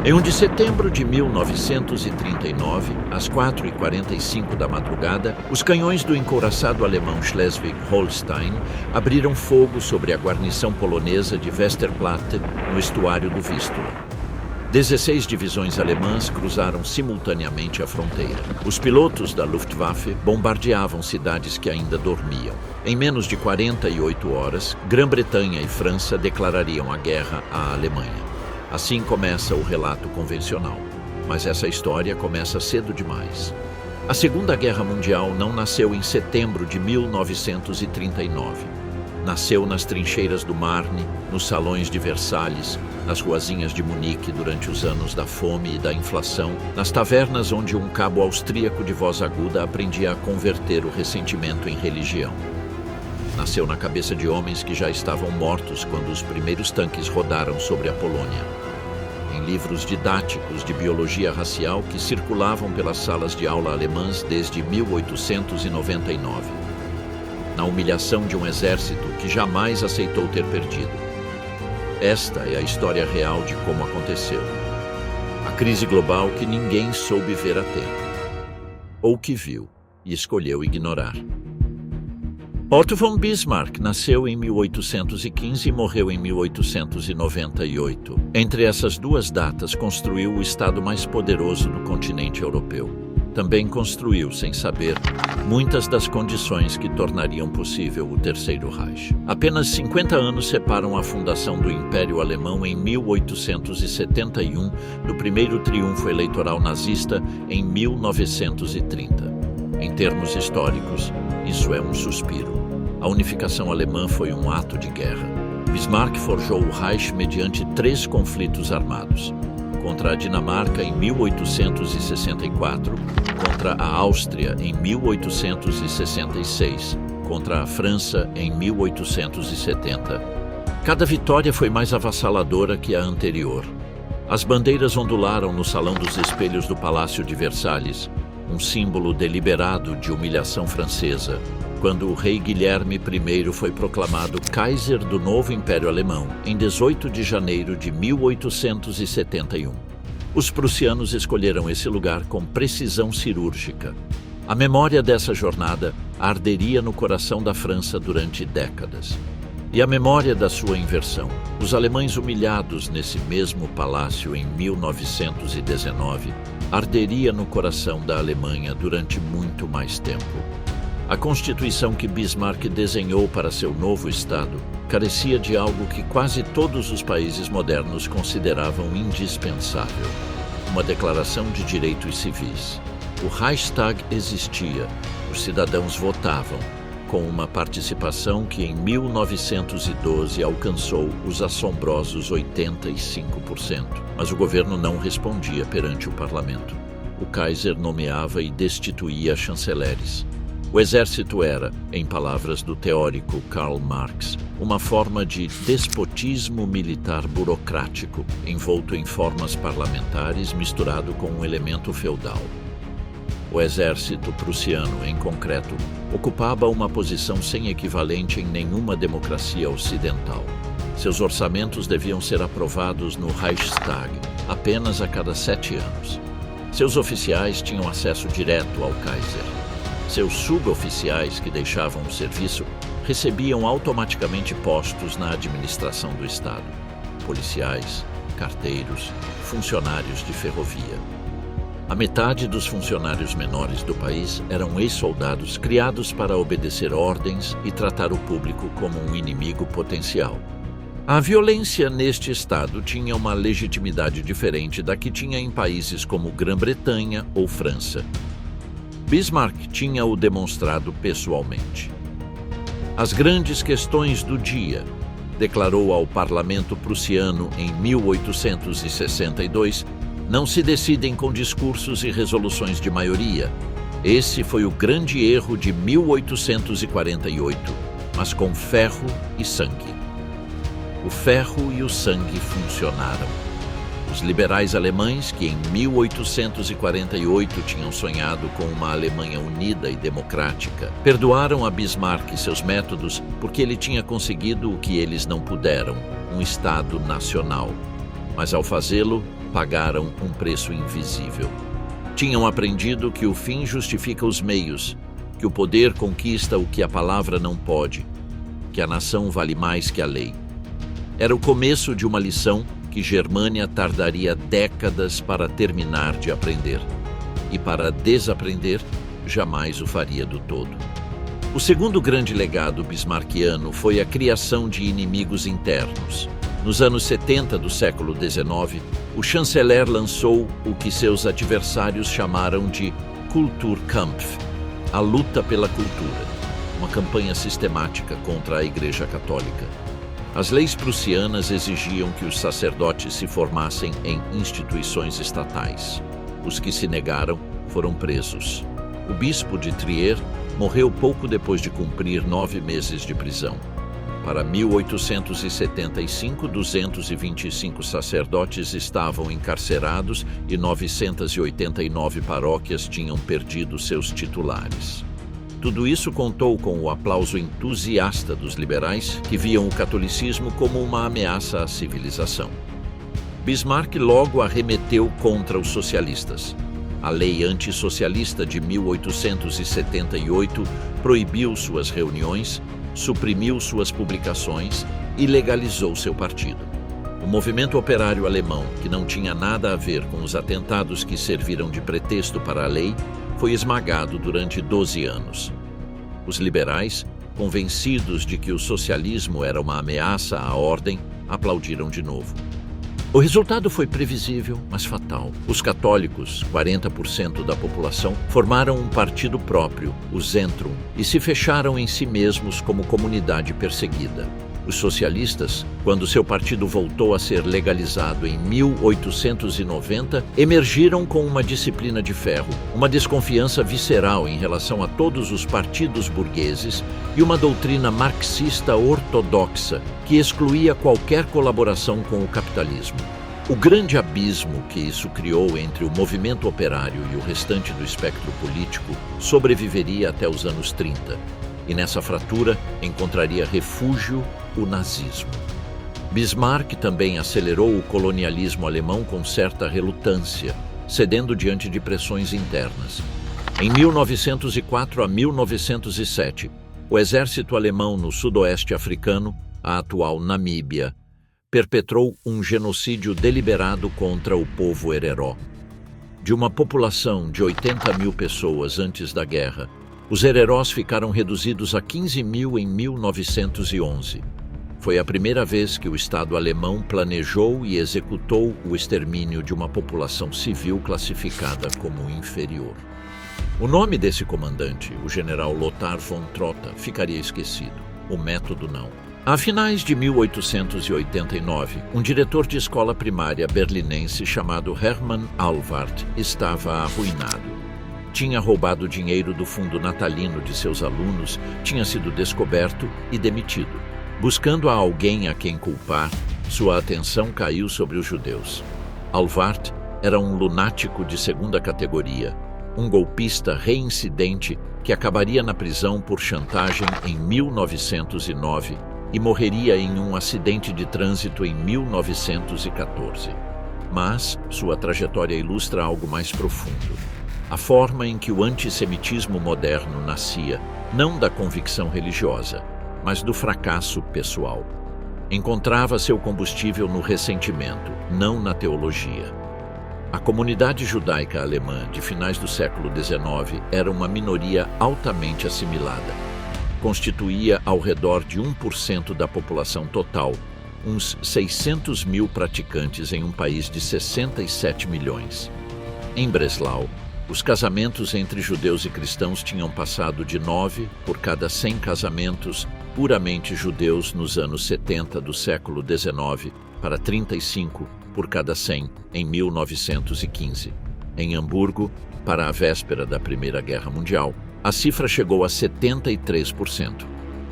Em 1 de setembro de 1939, às 4h45 da madrugada, os canhões do encouraçado alemão Schleswig-Holstein abriram fogo sobre a guarnição polonesa de Westerplatte, no estuário do Vístula. 16 divisões alemãs cruzaram simultaneamente a fronteira. Os pilotos da Luftwaffe bombardeavam cidades que ainda dormiam. Em menos de 48 horas, Grã-Bretanha e França declarariam a guerra à Alemanha. Assim começa o relato convencional. Mas essa história começa cedo demais. A Segunda Guerra Mundial não nasceu em setembro de 1939. Nasceu nas trincheiras do Marne, nos salões de Versalhes, nas ruazinhas de Munique durante os anos da fome e da inflação, nas tavernas onde um cabo austríaco de voz aguda aprendia a converter o ressentimento em religião. Nasceu na cabeça de homens que já estavam mortos quando os primeiros tanques rodaram sobre a Polônia. Em livros didáticos de biologia racial que circulavam pelas salas de aula alemãs desde 1899. Na humilhação de um exército que jamais aceitou ter perdido. Esta é a história real de como aconteceu. A crise global que ninguém soube ver a tempo. Ou que viu e escolheu ignorar. Otto von Bismarck nasceu em 1815 e morreu em 1898. Entre essas duas datas, construiu o estado mais poderoso do continente europeu. Também construiu, sem saber, muitas das condições que tornariam possível o Terceiro Reich. Apenas 50 anos separam a fundação do Império Alemão em 1871 do primeiro triunfo eleitoral nazista em 1930. Em termos históricos, isso é um suspiro. A unificação alemã foi um ato de guerra. Bismarck forjou o Reich mediante 3 conflitos armados. Contra a Dinamarca em 1864, contra a Áustria em 1866, contra a França em 1870. Cada vitória foi mais avassaladora que a anterior. As bandeiras ondularam no Salão dos Espelhos do Palácio de Versalhes, um símbolo deliberado de humilhação francesa, quando o rei Guilherme I foi proclamado Kaiser do novo Império Alemão, em 18 de janeiro de 1871. Os prussianos escolheram esse lugar com precisão cirúrgica. A memória dessa jornada arderia no coração da França durante décadas. E a memória da sua inversão. Os alemães humilhados nesse mesmo palácio em 1919 arderia no coração da Alemanha durante muito mais tempo. A Constituição que Bismarck desenhou para seu novo Estado carecia de algo que quase todos os países modernos consideravam indispensável: uma declaração de direitos civis. O Reichstag existia, os cidadãos votavam, com uma participação que em 1912 alcançou os assombrosos 85%. Mas o governo não respondia perante o parlamento. O Kaiser nomeava e destituía chanceleres. O exército era, em palavras do teórico Karl Marx, uma forma de despotismo militar burocrático, envolto em formas parlamentares misturado com um elemento feudal. O exército prussiano, em concreto, ocupava uma posição sem equivalente em nenhuma democracia ocidental. Seus orçamentos deviam ser aprovados no Reichstag apenas a cada 7 anos. Seus oficiais tinham acesso direto ao Kaiser. Seus suboficiais, que deixavam o serviço, recebiam automaticamente postos na administração do Estado. Policiais, carteiros, funcionários de ferrovia. A metade dos funcionários menores do país eram ex-soldados criados para obedecer ordens e tratar o público como um inimigo potencial. A violência neste estado tinha uma legitimidade diferente da que tinha em países como Grã-Bretanha ou França. Bismarck tinha-o demonstrado pessoalmente. As grandes questões do dia, declarou ao parlamento prussiano em 1862, não se decidem com discursos e resoluções de maioria. Esse foi o grande erro de 1848, mas com ferro e sangue. O ferro e o sangue funcionaram. Os liberais alemães, que em 1848 tinham sonhado com uma Alemanha unida e democrática, perdoaram a Bismarck e seus métodos porque ele tinha conseguido o que eles não puderam, um Estado nacional. Mas ao fazê-lo, pagaram um preço invisível. Tinham aprendido que o fim justifica os meios, que o poder conquista o que a palavra não pode, que a nação vale mais que a lei. Era o começo de uma lição que Germânia tardaria décadas para terminar de aprender. E para desaprender, jamais o faria do todo. O segundo grande legado bismarckiano foi a criação de inimigos internos. Nos anos 70 do século XIX, o chanceler lançou o que seus adversários chamaram de Kulturkampf, a luta pela cultura, uma campanha sistemática contra a Igreja Católica. As leis prussianas exigiam que os sacerdotes se formassem em instituições estatais. Os que se negaram foram presos. O bispo de Trier morreu pouco depois de cumprir 9 meses de prisão. Para 1875, 225 sacerdotes estavam encarcerados e 989 paróquias tinham perdido seus titulares. Tudo isso contou com o aplauso entusiasta dos liberais, que viam o catolicismo como uma ameaça à civilização. Bismarck logo arremeteu contra os socialistas. A lei antissocialista de 1878 proibiu suas reuniões, suprimiu suas publicações e legalizou seu partido. O movimento operário alemão, que não tinha nada a ver com os atentados que serviram de pretexto para a lei, foi esmagado durante 12 anos. Os liberais, convencidos de que o socialismo era uma ameaça à ordem, aplaudiram de novo. O resultado foi previsível, mas fatal. Os católicos, 40% da população, formaram um partido próprio, o Zentrum, e se fecharam em si mesmos como comunidade perseguida. Os socialistas, quando seu partido voltou a ser legalizado em 1890, emergiram com uma disciplina de ferro, uma desconfiança visceral em relação a todos os partidos burgueses e uma doutrina marxista ortodoxa que excluía qualquer colaboração com o capitalismo. O grande abismo que isso criou entre o movimento operário e o restante do espectro político sobreviveria até os anos 30. E nessa fratura encontraria refúgio o nazismo. Bismarck também acelerou o colonialismo alemão com certa relutância, cedendo diante de pressões internas. Em 1904 a 1907, o exército alemão no sudoeste africano, a atual Namíbia, perpetrou um genocídio deliberado contra o povo Herero. De uma população de 80 mil pessoas antes da guerra, os Hererós ficaram reduzidos a 15 mil em 1911. Foi a primeira vez que o Estado alemão planejou e executou o extermínio de uma população civil classificada como inferior. O nome desse comandante, o general Lothar von Trotha, ficaria esquecido. O método não. A finais de 1889, um diretor de escola primária berlinense chamado Hermann Alvart estava arruinado. Tinha roubado dinheiro do fundo natalino de seus alunos, tinha sido descoberto e demitido. Buscando a alguém a quem culpar, sua atenção caiu sobre os judeus. Alvart era um lunático de segunda categoria, um golpista reincidente que acabaria na prisão por chantagem em 1909 e morreria em um acidente de trânsito em 1914. Mas sua trajetória ilustra algo mais profundo. A forma em que o antissemitismo moderno nascia, não da convicção religiosa, mas do fracasso pessoal. Encontrava seu combustível no ressentimento, não na teologia. A comunidade judaica alemã de finais do século XIX era uma minoria altamente assimilada. Constituía ao redor de 1% da população total, uns 600 mil praticantes em um país de 67 milhões. Em Breslau, os casamentos entre judeus e cristãos tinham passado de 9 por cada 100 casamentos puramente judeus nos anos 70 do século XIX para 35 por cada 100 em 1915. Em Hamburgo, para a véspera da Primeira Guerra Mundial, a cifra chegou a 73%.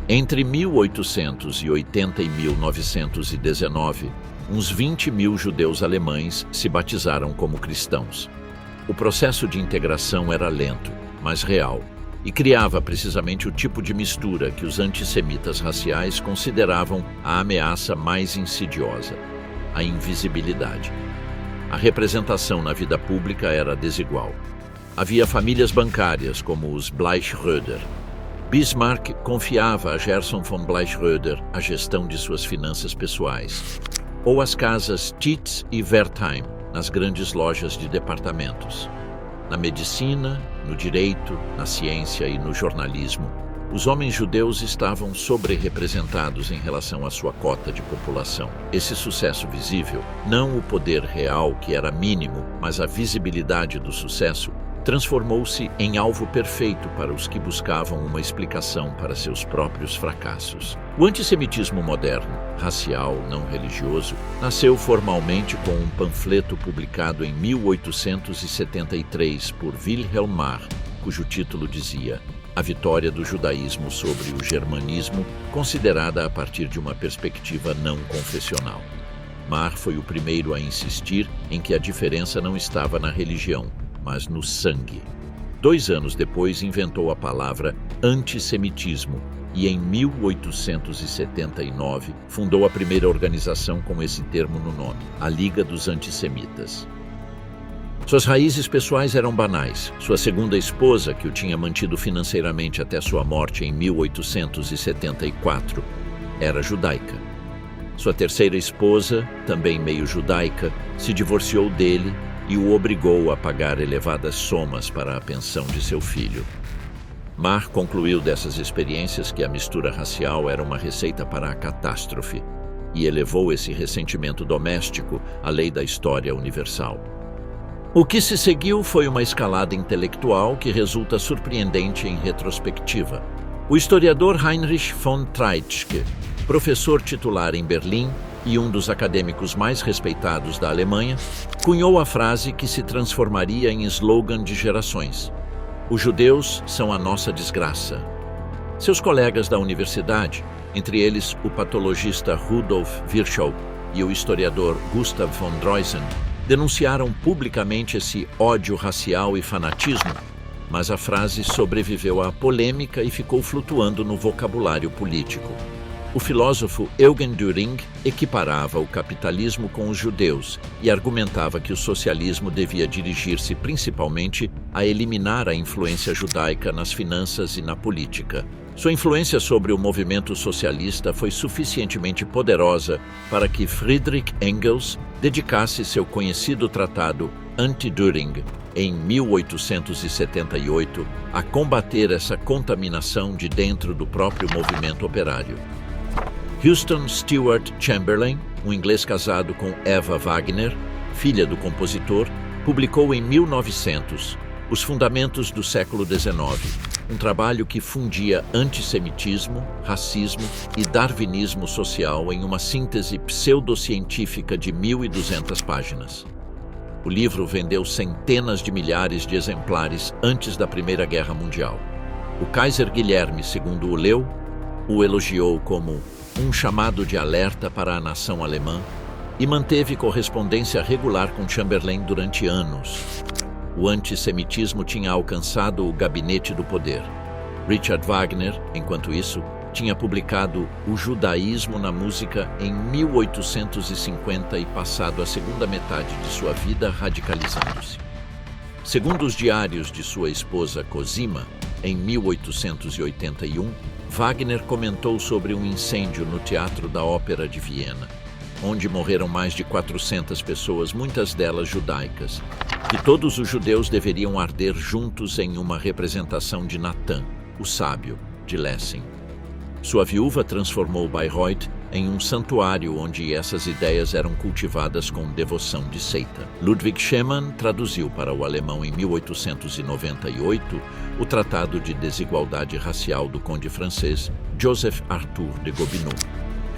Entre 1880 e 1919, uns 20 mil judeus alemães se batizaram como cristãos. O processo de integração era lento, mas real, e criava precisamente o tipo de mistura que os antissemitas raciais consideravam a ameaça mais insidiosa, a invisibilidade. A representação na vida pública era desigual. Havia famílias bancárias, como os Bleichroeder. Bismarck confiava a Gerson von Bleichroeder a gestão de suas finanças pessoais. Ou as casas Tietz e Wertheim, nas grandes lojas de departamentos. Na medicina, no direito, na ciência e no jornalismo, os homens judeus estavam sobre-representados em relação à sua cota de população. Esse sucesso visível, não o poder real, que era mínimo, mas a visibilidade do sucesso, transformou-se em alvo perfeito para os que buscavam uma explicação para seus próprios fracassos. O antissemitismo moderno, racial, não religioso, nasceu formalmente com um panfleto publicado em 1873 por Wilhelm Marr, cujo título dizia A Vitória do Judaísmo sobre o Germanismo, considerada a partir de uma perspectiva não confessional. Marr foi o primeiro a insistir em que a diferença não estava na religião, mas no sangue. 2 anos depois inventou a palavra antissemitismo e em 1879 fundou a primeira organização com esse termo no nome, a Liga dos Antissemitas. Suas raízes pessoais eram banais. Sua segunda esposa, que o tinha mantido financeiramente até sua morte em 1874, era judaica. Sua terceira esposa, também meio judaica, se divorciou dele e o obrigou a pagar elevadas somas para a pensão de seu filho. Marr concluiu dessas experiências que a mistura racial era uma receita para a catástrofe e elevou esse ressentimento doméstico à lei da história universal. O que se seguiu foi uma escalada intelectual que resulta surpreendente em retrospectiva. O historiador Heinrich von Treitschke, professor titular em Berlim e um dos acadêmicos mais respeitados da Alemanha, cunhou a frase que se transformaria em slogan de gerações: "Os judeus são a nossa desgraça." Seus colegas da universidade, entre eles o patologista Rudolf Virchow e o historiador Gustav von Dreusen, denunciaram publicamente esse ódio racial e fanatismo, mas a frase sobreviveu à polêmica e ficou flutuando no vocabulário político. O filósofo Eugen Dühring equiparava o capitalismo com os judeus e argumentava que o socialismo devia dirigir-se principalmente a eliminar a influência judaica nas finanças e na política. Sua influência sobre o movimento socialista foi suficientemente poderosa para que Friedrich Engels dedicasse seu conhecido tratado Anti-Dühring, em 1878, a combater essa contaminação de dentro do próprio movimento operário. Houston Stewart Chamberlain, um inglês casado com Eva Wagner, filha do compositor, publicou em 1900 Os Fundamentos do Século XIX, um trabalho que fundia antissemitismo, racismo e darwinismo social em uma síntese pseudocientífica de 1.200 páginas. O livro vendeu centenas de milhares de exemplares antes da Primeira Guerra Mundial. O Kaiser Guilherme II o leu, o elogiou como um chamado de alerta para a nação alemã e manteve correspondência regular com Chamberlain durante anos. O antissemitismo tinha alcançado o gabinete do poder. Richard Wagner, enquanto isso, tinha publicado O Judaísmo na Música em 1850 e passado a segunda metade de sua vida radicalizando-se. Segundo os diários de sua esposa Cosima, em 1881, Wagner comentou sobre um incêndio no Teatro da Ópera de Viena, onde morreram mais de 400 pessoas, muitas delas judaicas, e todos os judeus deveriam arder juntos em uma representação de Natan, o sábio, de Lessing. Sua viúva transformou Bayreuth em um santuário onde essas ideias eram cultivadas com devoção de seita. Ludwig Schemann traduziu para o alemão em 1898 o Tratado de Desigualdade Racial do conde francês Joseph Arthur de Gobineau.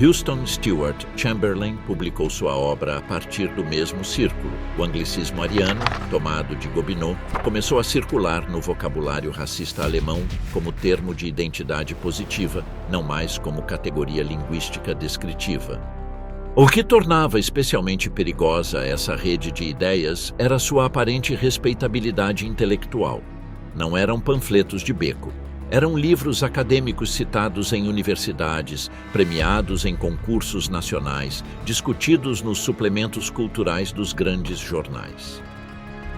Houston Stewart Chamberlain publicou sua obra a partir do mesmo círculo. O anglicismo ariano, tomado de Gobineau, começou a circular no vocabulário racista alemão como termo de identidade positiva, não mais como categoria linguística descritiva. O que tornava especialmente perigosa essa rede de ideias era sua aparente respeitabilidade intelectual. Não eram panfletos de beco. Eram livros acadêmicos citados em universidades, premiados em concursos nacionais, discutidos nos suplementos culturais dos grandes jornais.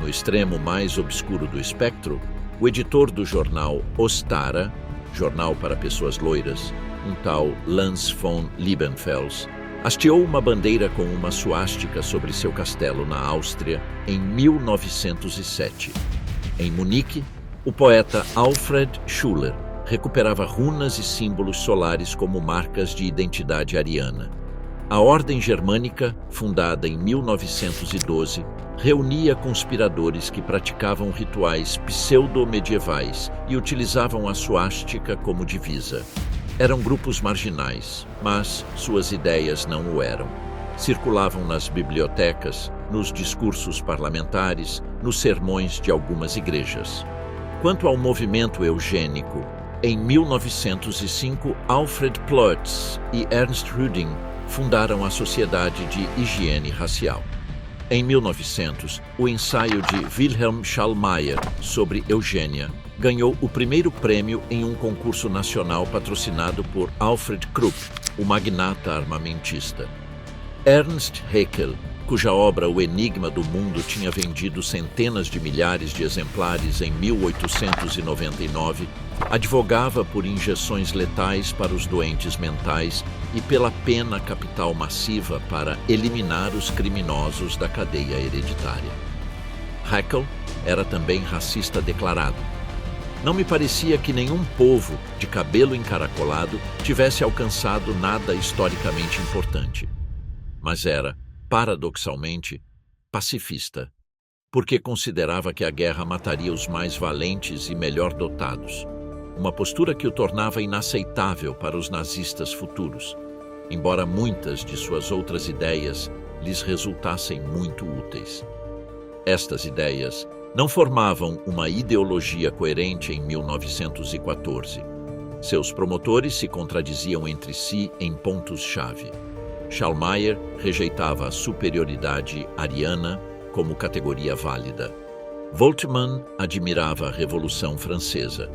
No extremo mais obscuro do espectro, o editor do jornal Ostara, jornal para pessoas loiras, um tal Lanz von Liebenfels, hasteou uma bandeira com uma suástica sobre seu castelo na Áustria em 1907. Em Munique, o poeta Alfred Schuller recuperava runas e símbolos solares como marcas de identidade ariana. A Ordem Germânica, fundada em 1912, reunia conspiradores que praticavam rituais pseudo-medievais e utilizavam a suástica como divisa. Eram grupos marginais, mas suas ideias não o eram. Circulavam nas bibliotecas, nos discursos parlamentares, nos sermões de algumas igrejas. Quanto ao movimento eugênico, em 1905, Alfred Ploetz e Ernst Rüding fundaram a Sociedade de Higiene Racial. Em 1900, o ensaio de Wilhelm Schallmayer sobre eugênia ganhou o primeiro prêmio em um concurso nacional patrocinado por Alfred Krupp, o magnata armamentista. Ernst Haeckel, cuja obra O Enigma do Mundo tinha vendido centenas de milhares de exemplares em 1899, advogava por injeções letais para os doentes mentais e pela pena capital massiva para eliminar os criminosos da cadeia hereditária. Haeckel era também racista declarado. Não me parecia que nenhum povo de cabelo encaracolado tivesse alcançado nada historicamente importante. Mas era, paradoxalmente, pacifista, porque considerava que a guerra mataria os mais valentes e melhor dotados, uma postura que o tornava inaceitável para os nazistas futuros, embora muitas de suas outras ideias lhes resultassem muito úteis. Estas ideias não formavam uma ideologia coerente em 1914. Seus promotores se contradiziam entre si em pontos-chave. Schallmayer rejeitava a superioridade ariana como categoria válida. Voltmann admirava a Revolução Francesa.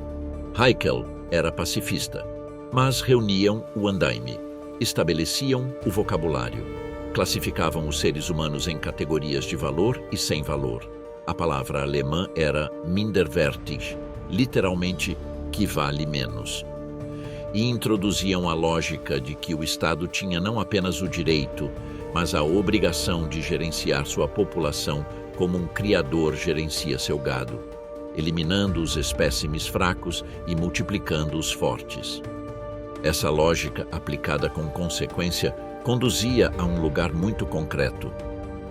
Haeckel era pacifista, mas reuniam o andaime, estabeleciam o vocabulário, classificavam os seres humanos em categorias de valor e sem valor. A palavra alemã era minderwertig, literalmente que vale menos. E introduziam a lógica de que o Estado tinha não apenas o direito, mas a obrigação de gerenciar sua população como um criador gerencia seu gado, eliminando os espécimes fracos e multiplicando os fortes. Essa lógica, aplicada com consequência, conduzia a um lugar muito concreto.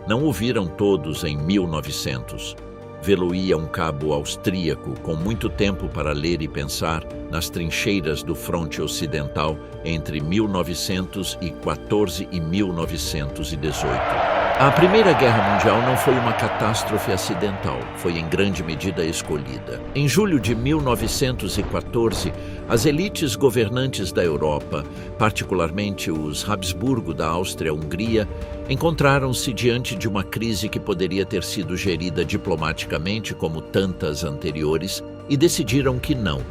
Não o viram todos em 1900. Vê-lo ia um cabo austríaco com muito tempo para ler e pensar nas trincheiras do fronte ocidental entre 1914 e 1918. A Primeira Guerra Mundial não foi uma catástrofe acidental, foi em grande medida escolhida. Em julho de 1914, as elites governantes da Europa, particularmente os Habsburgo da Áustria-Hungria, encontraram-se diante de uma crise que poderia ter sido gerida diplomaticamente como tantas anteriores e decidiram que não.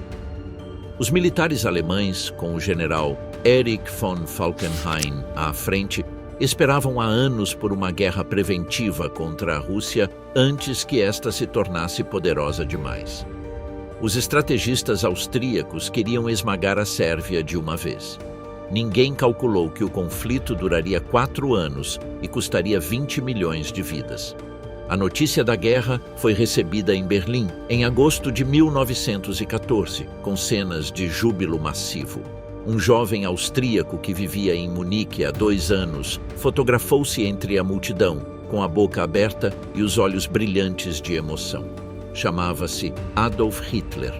Os militares alemães, com o general Erich von Falkenhayn à frente, esperavam há anos por uma guerra preventiva contra a Rússia antes que esta se tornasse poderosa demais. Os estrategistas austríacos queriam esmagar a Sérvia de uma vez. Ninguém calculou que o conflito duraria 4 anos e custaria 20 milhões de vidas. A notícia da guerra foi recebida em Berlim, em agosto de 1914, com cenas de júbilo massivo. Um jovem austríaco que vivia em Munique há 2 anos fotografou-se entre a multidão, com a boca aberta e os olhos brilhantes de emoção. Chamava-se Adolf Hitler.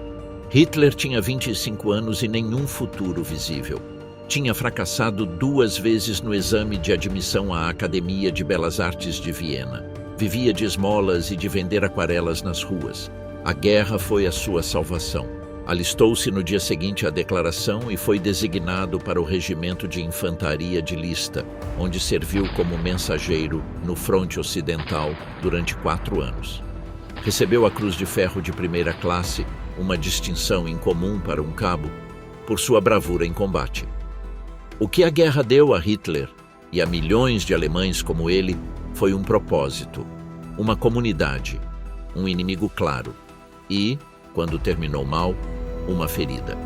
Hitler tinha 25 anos e nenhum futuro visível. Tinha fracassado 2 vezes no exame de admissão à Academia de Belas Artes de Viena. Vivia de esmolas e de vender aquarelas nas ruas. A guerra foi a sua salvação. Alistou-se no dia seguinte à declaração e foi designado para o regimento de infantaria de Lista, onde serviu como mensageiro no fronte ocidental durante 4 anos. Recebeu a Cruz de Ferro de primeira classe uma distinção incomum para um cabo, por sua bravura em combate. O que a guerra deu a Hitler e a milhões de alemães como ele foi um propósito, uma comunidade, um inimigo claro e, quando terminou mal, uma ferida.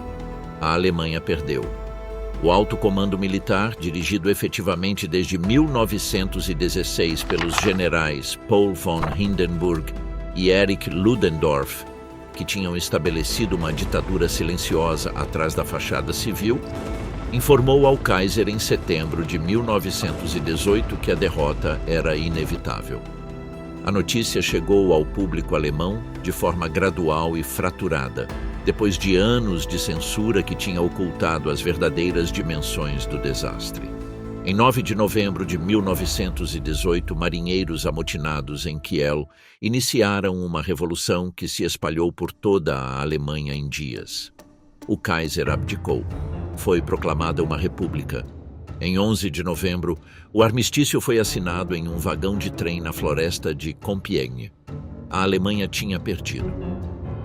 A Alemanha perdeu. O alto comando militar, dirigido efetivamente desde 1916 pelos generais Paul von Hindenburg e Erich Ludendorff, que tinham estabelecido uma ditadura silenciosa atrás da fachada civil, informou ao Kaiser em setembro de 1918 que a derrota era inevitável. A notícia chegou ao público alemão de forma gradual e fraturada, depois de anos de censura que tinha ocultado as verdadeiras dimensões do desastre. Em 9 de novembro de 1918, marinheiros amotinados em Kiel iniciaram uma revolução que se espalhou por toda a Alemanha em dias. O Kaiser abdicou. Foi proclamada uma república. Em 11 de novembro, o armistício foi assinado em um vagão de trem na floresta de Compiègne. A Alemanha tinha perdido.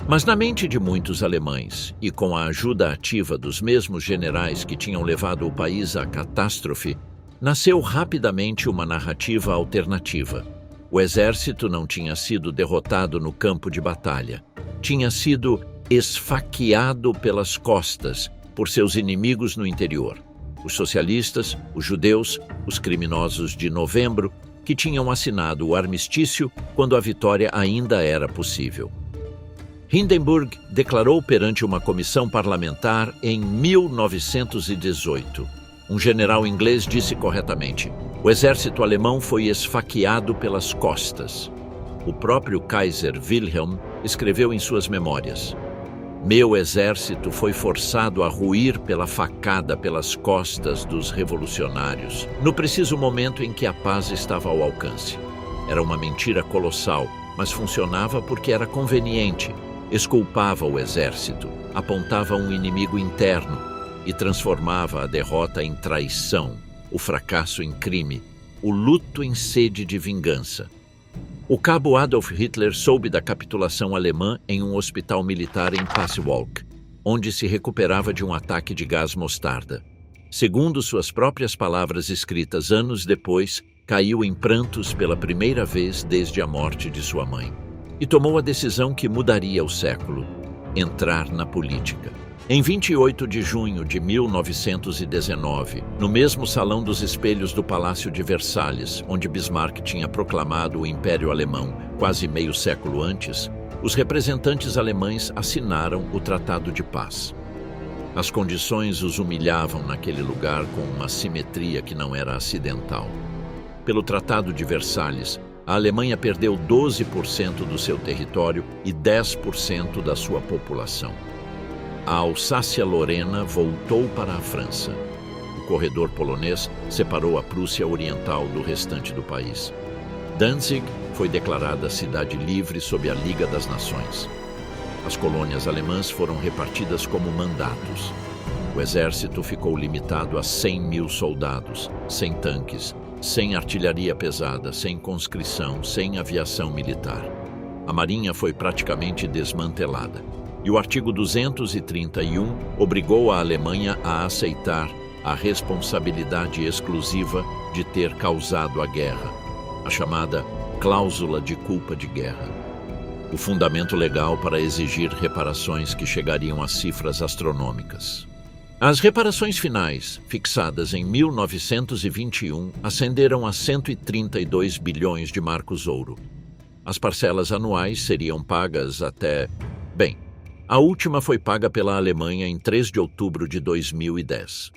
Mas na mente de muitos alemães, e com a ajuda ativa dos mesmos generais que tinham levado o país à catástrofe, nasceu rapidamente uma narrativa alternativa. O exército não tinha sido derrotado no campo de batalha. Tinha sido esfaqueado pelas costas por seus inimigos no interior. Os socialistas, os judeus, os criminosos de novembro, que tinham assinado o armistício quando a vitória ainda era possível. Hindenburg declarou perante uma comissão parlamentar em 1918. Um general inglês disse corretamente: o exército alemão foi esfaqueado pelas costas. O próprio Kaiser Wilhelm escreveu em suas memórias: meu exército foi forçado a ruir pela facada pelas costas dos revolucionários, no preciso momento em que a paz estava ao alcance. Era uma mentira colossal, mas funcionava porque era conveniente. Exculpava o exército, apontava um inimigo interno e transformava a derrota em traição, o fracasso em crime, o luto em sede de vingança. O cabo Adolf Hitler soube da capitulação alemã em um hospital militar em Pasewalk, onde se recuperava de um ataque de gás mostarda. Segundo suas próprias palavras escritas anos depois, caiu em prantos pela primeira vez desde a morte de sua mãe. E tomou a decisão que mudaria o século: entrar na política. Em 28 de junho de 1919, no mesmo Salão dos Espelhos do Palácio de Versalhes, onde Bismarck tinha proclamado o Império Alemão quase meio século antes, os representantes alemães assinaram o Tratado de Paz. As condições os humilhavam naquele lugar com uma simetria que não era acidental. Pelo Tratado de Versalhes, a Alemanha perdeu 12% do seu território e 10% da sua população. A Alsácia-Lorena voltou para a França. O corredor polonês separou a Prússia Oriental do restante do país. Danzig foi declarada cidade livre sob a Liga das Nações. As colônias alemãs foram repartidas como mandatos. O exército ficou limitado a 100.000 soldados, sem tanques, sem artilharia pesada, sem conscrição, sem aviação militar. A marinha foi praticamente desmantelada. E o artigo 231 obrigou a Alemanha a aceitar a responsabilidade exclusiva de ter causado a guerra, a chamada cláusula de culpa de guerra. O fundamento legal para exigir reparações que chegariam a cifras astronômicas. As reparações finais, fixadas em 1921, ascenderam a 132 bilhões de marcos ouro. As parcelas anuais seriam pagas até... a última foi paga pela Alemanha em 3 de outubro de 2010.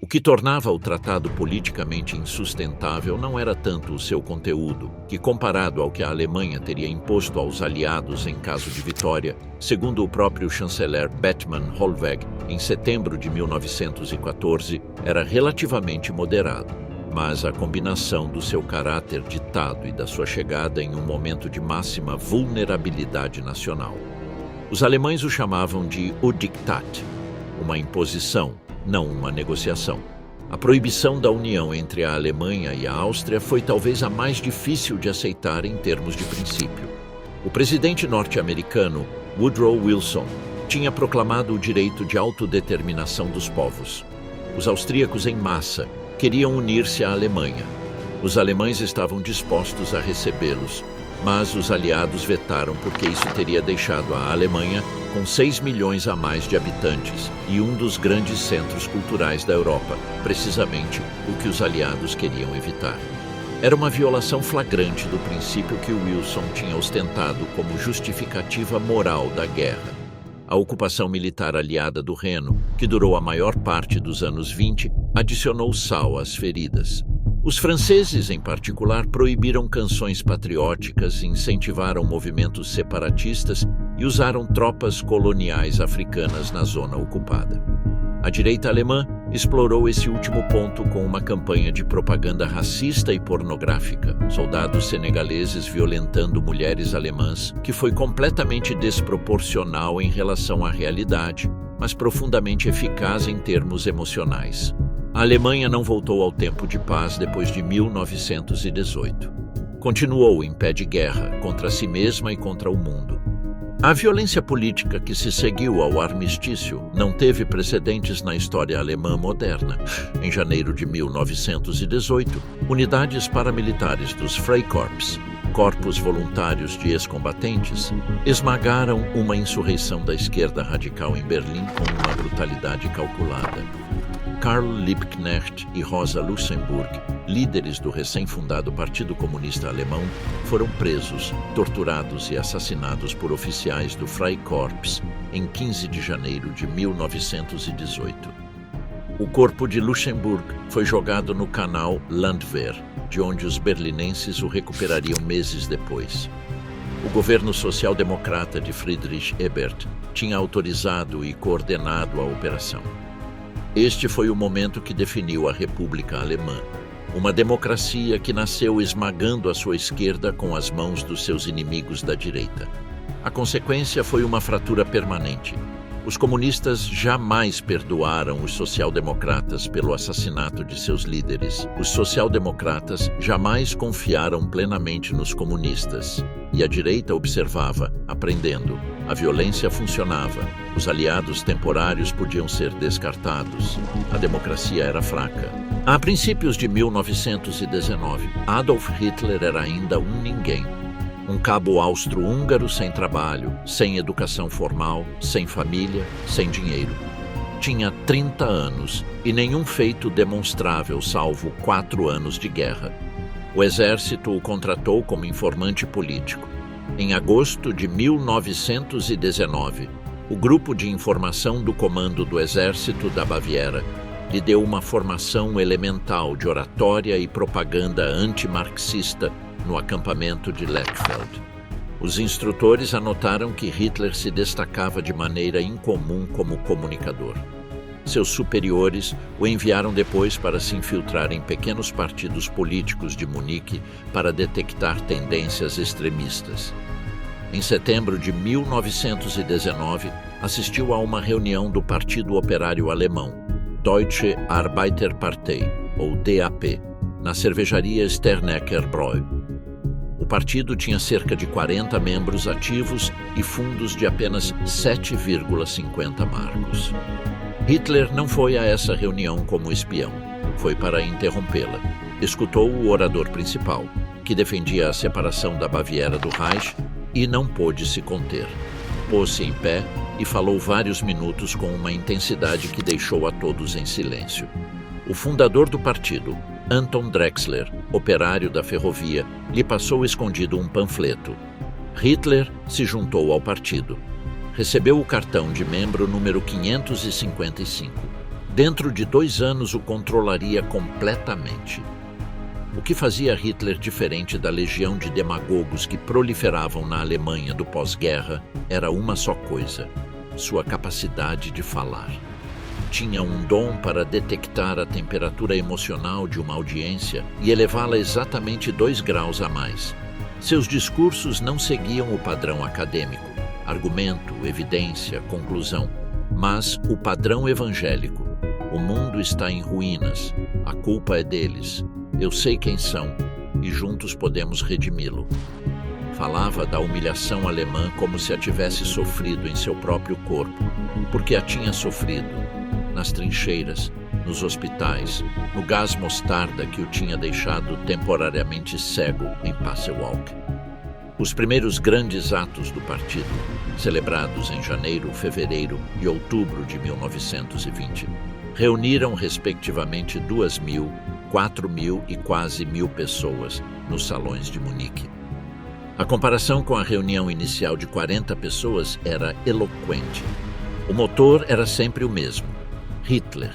O que tornava o tratado politicamente insustentável não era tanto o seu conteúdo, que comparado ao que a Alemanha teria imposto aos aliados em caso de vitória, segundo o próprio chanceler Bethmann Hollweg, em setembro de 1914, era relativamente moderado, mas a combinação do seu caráter ditado e da sua chegada em um momento de máxima vulnerabilidade nacional. Os alemães o chamavam de o Diktat, uma imposição, não uma negociação. A proibição da união entre a Alemanha e a Áustria foi talvez a mais difícil de aceitar em termos de princípio. O presidente norte-americano Woodrow Wilson tinha proclamado o direito de autodeterminação dos povos. Os austríacos, em massa, queriam unir-se à Alemanha. Os alemães estavam dispostos a recebê-los, mas os aliados vetaram porque isso teria deixado a Alemanha com 6 milhões a mais de habitantes e um dos grandes centros culturais da Europa, precisamente o que os aliados queriam evitar. Era uma violação flagrante do princípio que Wilson tinha ostentado como justificativa moral da guerra. A ocupação militar aliada do Reno, que durou a maior parte dos anos 20, adicionou sal às feridas. Os franceses, em particular, proibiram canções patrióticas, incentivaram movimentos separatistas e usaram tropas coloniais africanas na zona ocupada. A direita alemã explorou esse último ponto com uma campanha de propaganda racista e pornográfica, soldados senegaleses violentando mulheres alemãs, que foi completamente desproporcional em relação à realidade, mas profundamente eficaz em termos emocionais. A Alemanha não voltou ao tempo de paz depois de 1918. Continuou em pé de guerra contra si mesma e contra o mundo. A violência política que se seguiu ao armistício não teve precedentes na história alemã moderna. Em janeiro de 1918, unidades paramilitares dos Freikorps, corpos voluntários de ex-combatentes, esmagaram uma insurreição da esquerda radical em Berlim com uma brutalidade calculada. Karl Liebknecht e Rosa Luxemburg, líderes do recém-fundado Partido Comunista Alemão, foram presos, torturados e assassinados por oficiais do Freikorps em 15 de janeiro de 1918. O corpo de Luxemburg foi jogado no canal Landwehr, de onde os berlinenses o recuperariam meses depois. O governo social-democrata de Friedrich Ebert tinha autorizado e coordenado a operação. Este foi o momento que definiu a República Alemã, uma democracia que nasceu esmagando a sua esquerda com as mãos dos seus inimigos da direita. A consequência foi uma fratura permanente. Os comunistas jamais perdoaram os social-democratas pelo assassinato de seus líderes. Os social-democratas jamais confiaram plenamente nos comunistas. E a direita observava, aprendendo. A violência funcionava. Os aliados temporários podiam ser descartados. A democracia era fraca. A princípios de 1919, Adolf Hitler era ainda um ninguém. Um cabo austro-húngaro sem trabalho, sem educação formal, sem família, sem dinheiro. Tinha 30 anos e nenhum feito demonstrável salvo 4 anos de guerra. O exército o contratou como informante político. Em agosto de 1919, o Grupo de Informação do Comando do Exército da Baviera lhe deu uma formação elemental de oratória e propaganda antimarxista no acampamento de Lechfeld. Os instrutores anotaram que Hitler se destacava de maneira incomum como comunicador. Seus superiores o enviaram depois para se infiltrar em pequenos partidos políticos de Munique para detectar tendências extremistas. Em setembro de 1919, assistiu a uma reunião do Partido Operário Alemão, Deutsche Arbeiterpartei, ou DAP, na cervejaria Sternecker Bräu. O partido tinha cerca de 40 membros ativos e fundos de apenas 7,50 marcos. Hitler não foi a essa reunião como espião. Foi para interrompê-la. Escutou o orador principal, que defendia a separação da Baviera do Reich, e não pôde se conter. Pôs-se em pé e falou vários minutos com uma intensidade que deixou a todos em silêncio. O fundador do partido, Anton Drexler, operário da ferrovia, lhe passou escondido um panfleto. Hitler se juntou ao partido. Recebeu o cartão de membro número 555. Dentro de 2 anos o controlaria completamente. O que fazia Hitler diferente da legião de demagogos que proliferavam na Alemanha do pós-guerra era uma só coisa: sua capacidade de falar. Tinha um dom para detectar a temperatura emocional de uma audiência e elevá-la exatamente 2 graus a mais. Seus discursos não seguiam o padrão acadêmico, argumento, evidência, conclusão, mas o padrão evangélico. O mundo está em ruínas, a culpa é deles. Eu sei quem são e juntos podemos redimi-lo. Falava da humilhação alemã como se a tivesse sofrido em seu próprio corpo, porque a tinha sofrido nas trincheiras, nos hospitais, no gás mostarda que o tinha deixado temporariamente cego em Pasewalk. Os primeiros grandes atos do partido, celebrados em janeiro, fevereiro e outubro de 1920, reuniram respectivamente 2.000, 4.000 e quase 1.000 pessoas nos salões de Munique. A comparação com a reunião inicial de 40 pessoas era eloquente. O motor era sempre o mesmo: Hitler.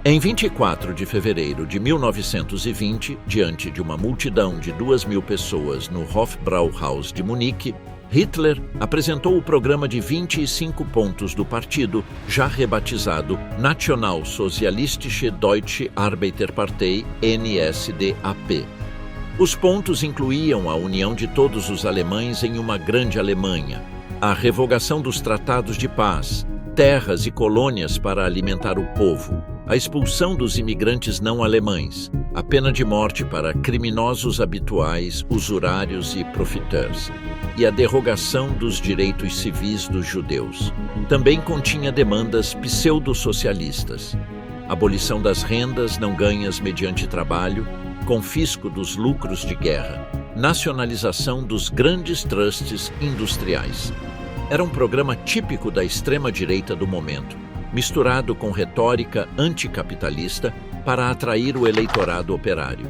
Em 24 de fevereiro de 1920, diante de uma multidão de 2.000 pessoas no Hofbrauhaus de Munique, Hitler apresentou o programa de 25 pontos do partido, já rebatizado Nationalsozialistische Deutsche Arbeiterpartei, NSDAP. Os pontos incluíam a união de todos os alemães em uma grande Alemanha, a revogação dos tratados de paz, terras e colônias para alimentar o povo, a expulsão dos imigrantes não alemães, a pena de morte para criminosos habituais, usurários e profiteurs, e a derrogação dos direitos civis dos judeus. Também continha demandas pseudo-socialistas: abolição das rendas não ganhas mediante trabalho, confisco dos lucros de guerra, nacionalização dos grandes trustes industriais. Era um programa típico da extrema-direita do momento, misturado com retórica anticapitalista para atrair o eleitorado operário.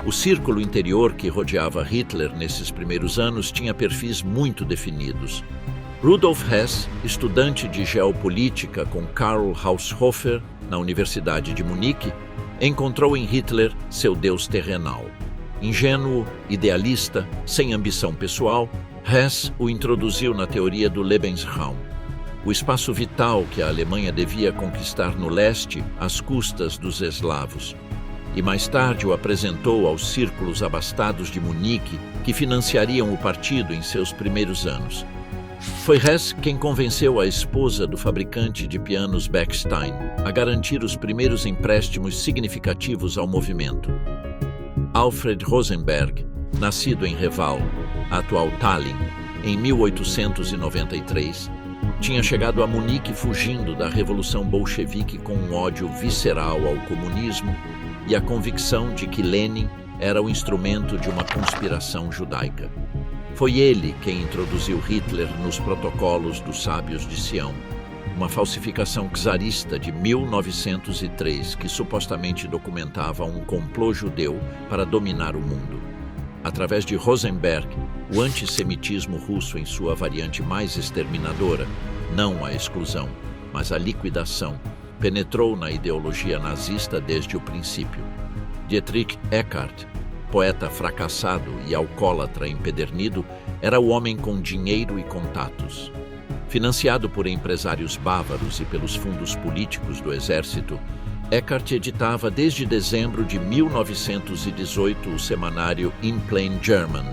O círculo interior que rodeava Hitler nesses primeiros anos tinha perfis muito definidos. Rudolf Hess, estudante de geopolítica com Karl Haushofer na Universidade de Munique, encontrou em Hitler seu deus terrenal. Ingênuo, idealista, sem ambição pessoal, Hess o introduziu na teoria do Lebensraum, o espaço vital que a Alemanha devia conquistar no leste às custas dos eslavos. E mais tarde o apresentou aos círculos abastados de Munique que financiariam o partido em seus primeiros anos. Foi Hess quem convenceu a esposa do fabricante de pianos Bechstein a garantir os primeiros empréstimos significativos ao movimento. Alfred Rosenberg, nascido em Reval, atual Tallinn, em 1893, tinha chegado a Munique fugindo da Revolução Bolchevique com um ódio visceral ao comunismo e a convicção de que Lenin era o instrumento de uma conspiração judaica. Foi ele quem introduziu Hitler nos protocolos dos sábios de Sião, uma falsificação czarista de 1903 que supostamente documentava um complô judeu para dominar o mundo. Através de Rosenberg, o antissemitismo russo em sua variante mais exterminadora, não a exclusão, mas a liquidação, penetrou na ideologia nazista desde o princípio. Dietrich Eckart, poeta fracassado e alcoólatra empedernido, era o homem com dinheiro e contatos. Financiado por empresários bávaros e pelos fundos políticos do exército, Eckart editava desde dezembro de 1918 o semanário In Plain German,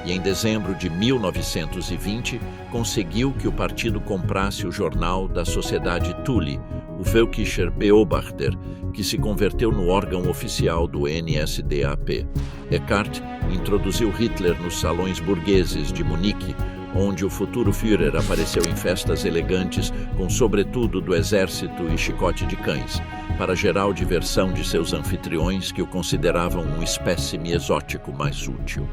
e em dezembro de 1920 conseguiu que o partido comprasse o jornal da Sociedade Thule, o Völkischer Beobachter, que se converteu no órgão oficial do NSDAP. Eckart introduziu Hitler nos salões burgueses de Munique, onde o futuro Führer apareceu em festas elegantes com sobretudo do exército e chicote de cães, para geral diversão de seus anfitriões que o consideravam um espécime exótico mais útil.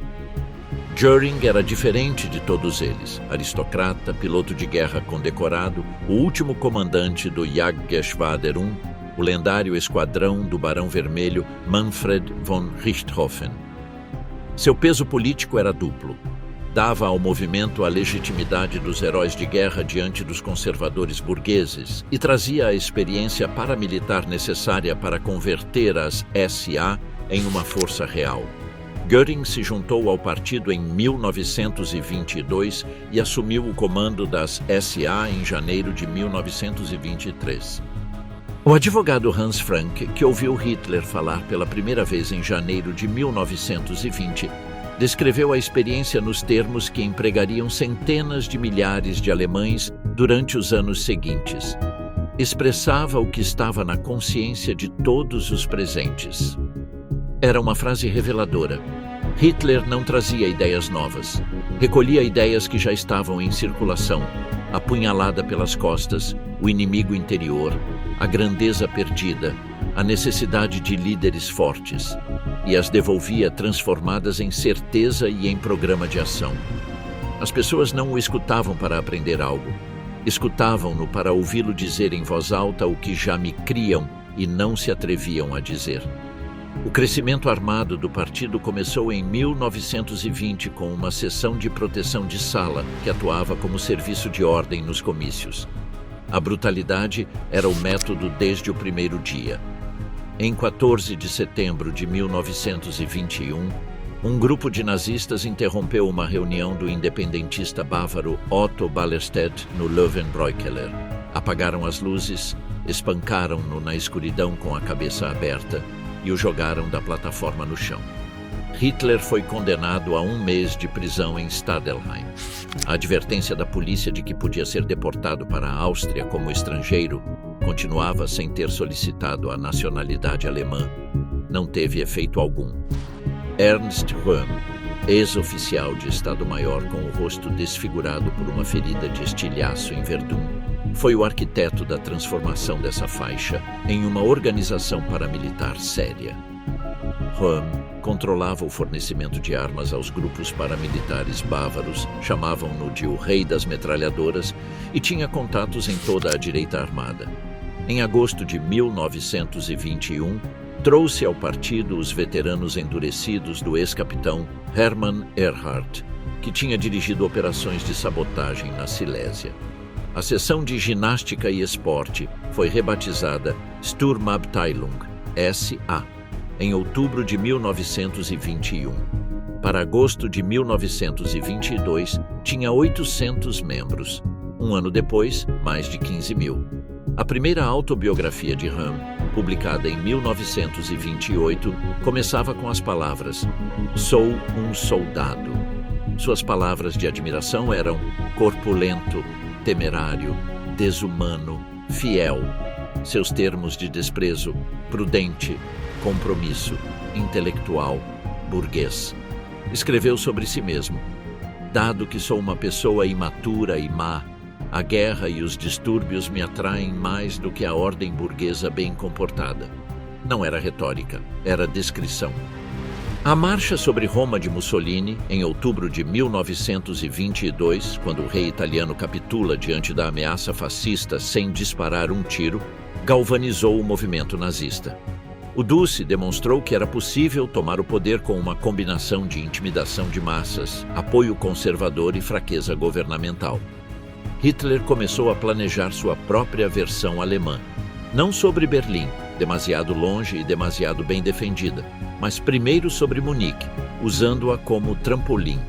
Göring era diferente de todos eles, aristocrata, piloto de guerra condecorado, o último comandante do Jagdgeschwader I, o lendário esquadrão do Barão Vermelho Manfred von Richthofen. Seu peso político era duplo. Dava ao movimento a legitimidade dos heróis de guerra diante dos conservadores burgueses e trazia a experiência paramilitar necessária para converter as SA em uma força real. Göring se juntou ao partido em 1922 e assumiu o comando das SA em janeiro de 1923. O advogado Hans Frank, que ouviu Hitler falar pela primeira vez em janeiro de 1920, descreveu a experiência nos termos que empregariam centenas de milhares de alemães durante os anos seguintes. Expressava o que estava na consciência de todos os presentes. Era uma frase reveladora. Hitler não trazia ideias novas. Recolhia ideias que já estavam em circulação: a punhalada pelas costas, o inimigo interior, a grandeza perdida, a necessidade de líderes fortes, e as devolvia transformadas em certeza e em programa de ação. As pessoas não o escutavam para aprender algo. Escutavam-no para ouvi-lo dizer em voz alta o que já me criam e não se atreviam a dizer. O crescimento armado do partido começou em 1920 com uma seção de proteção de sala que atuava como serviço de ordem nos comícios. A brutalidade era o método desde o primeiro dia. Em 14 de setembro de 1921, um grupo de nazistas interrompeu uma reunião do independentista bávaro Otto Ballerstedt no Löwenbräukeller. Apagaram as luzes, espancaram-no na escuridão com a cabeça aberta e o jogaram da plataforma no chão. Hitler foi condenado a 1 mês de prisão em Stadelheim. A advertência da polícia de que podia ser deportado para a Áustria como estrangeiro continuava sem ter solicitado a nacionalidade alemã. Não teve efeito algum. Ernst Röhm, ex-oficial de Estado-Maior com o rosto desfigurado por uma ferida de estilhaço em Verdun, foi o arquiteto da transformação dessa faixa em uma organização paramilitar séria. Röhm controlava o fornecimento de armas aos grupos paramilitares bávaros, chamavam-no de o Rei das Metralhadoras, e tinha contatos em toda a direita armada. Em agosto de 1921, trouxe ao partido os veteranos endurecidos do ex-capitão Hermann Ehrhardt, que tinha dirigido operações de sabotagem na Silésia. A seção de ginástica e esporte foi rebatizada Sturmabteilung, SA, em outubro de 1921. Para agosto de 1922, tinha 800 membros. Um ano depois, mais de 15 mil. A primeira autobiografia de Röhm, publicada em 1928, começava com as palavras "Sou um soldado". Suas palavras de admiração eram corpulento, temerário, desumano, fiel. Seus termos de desprezo: prudente, compromisso, intelectual, burguês. Escreveu sobre si mesmo: dado que sou uma pessoa imatura e má, a guerra e os distúrbios me atraem mais do que a ordem burguesa bem comportada. Não era retórica, era descrição. A marcha sobre Roma de Mussolini, em outubro de 1922, quando o rei italiano capitula diante da ameaça fascista sem disparar um tiro, galvanizou o movimento nazista. O Duce demonstrou que era possível tomar o poder com uma combinação de intimidação de massas, apoio conservador e fraqueza governamental. Hitler começou a planejar sua própria versão alemã, não sobre Berlim, demasiado longe e demasiado bem defendida, mas primeiro sobre Munique, usando-a como trampolim.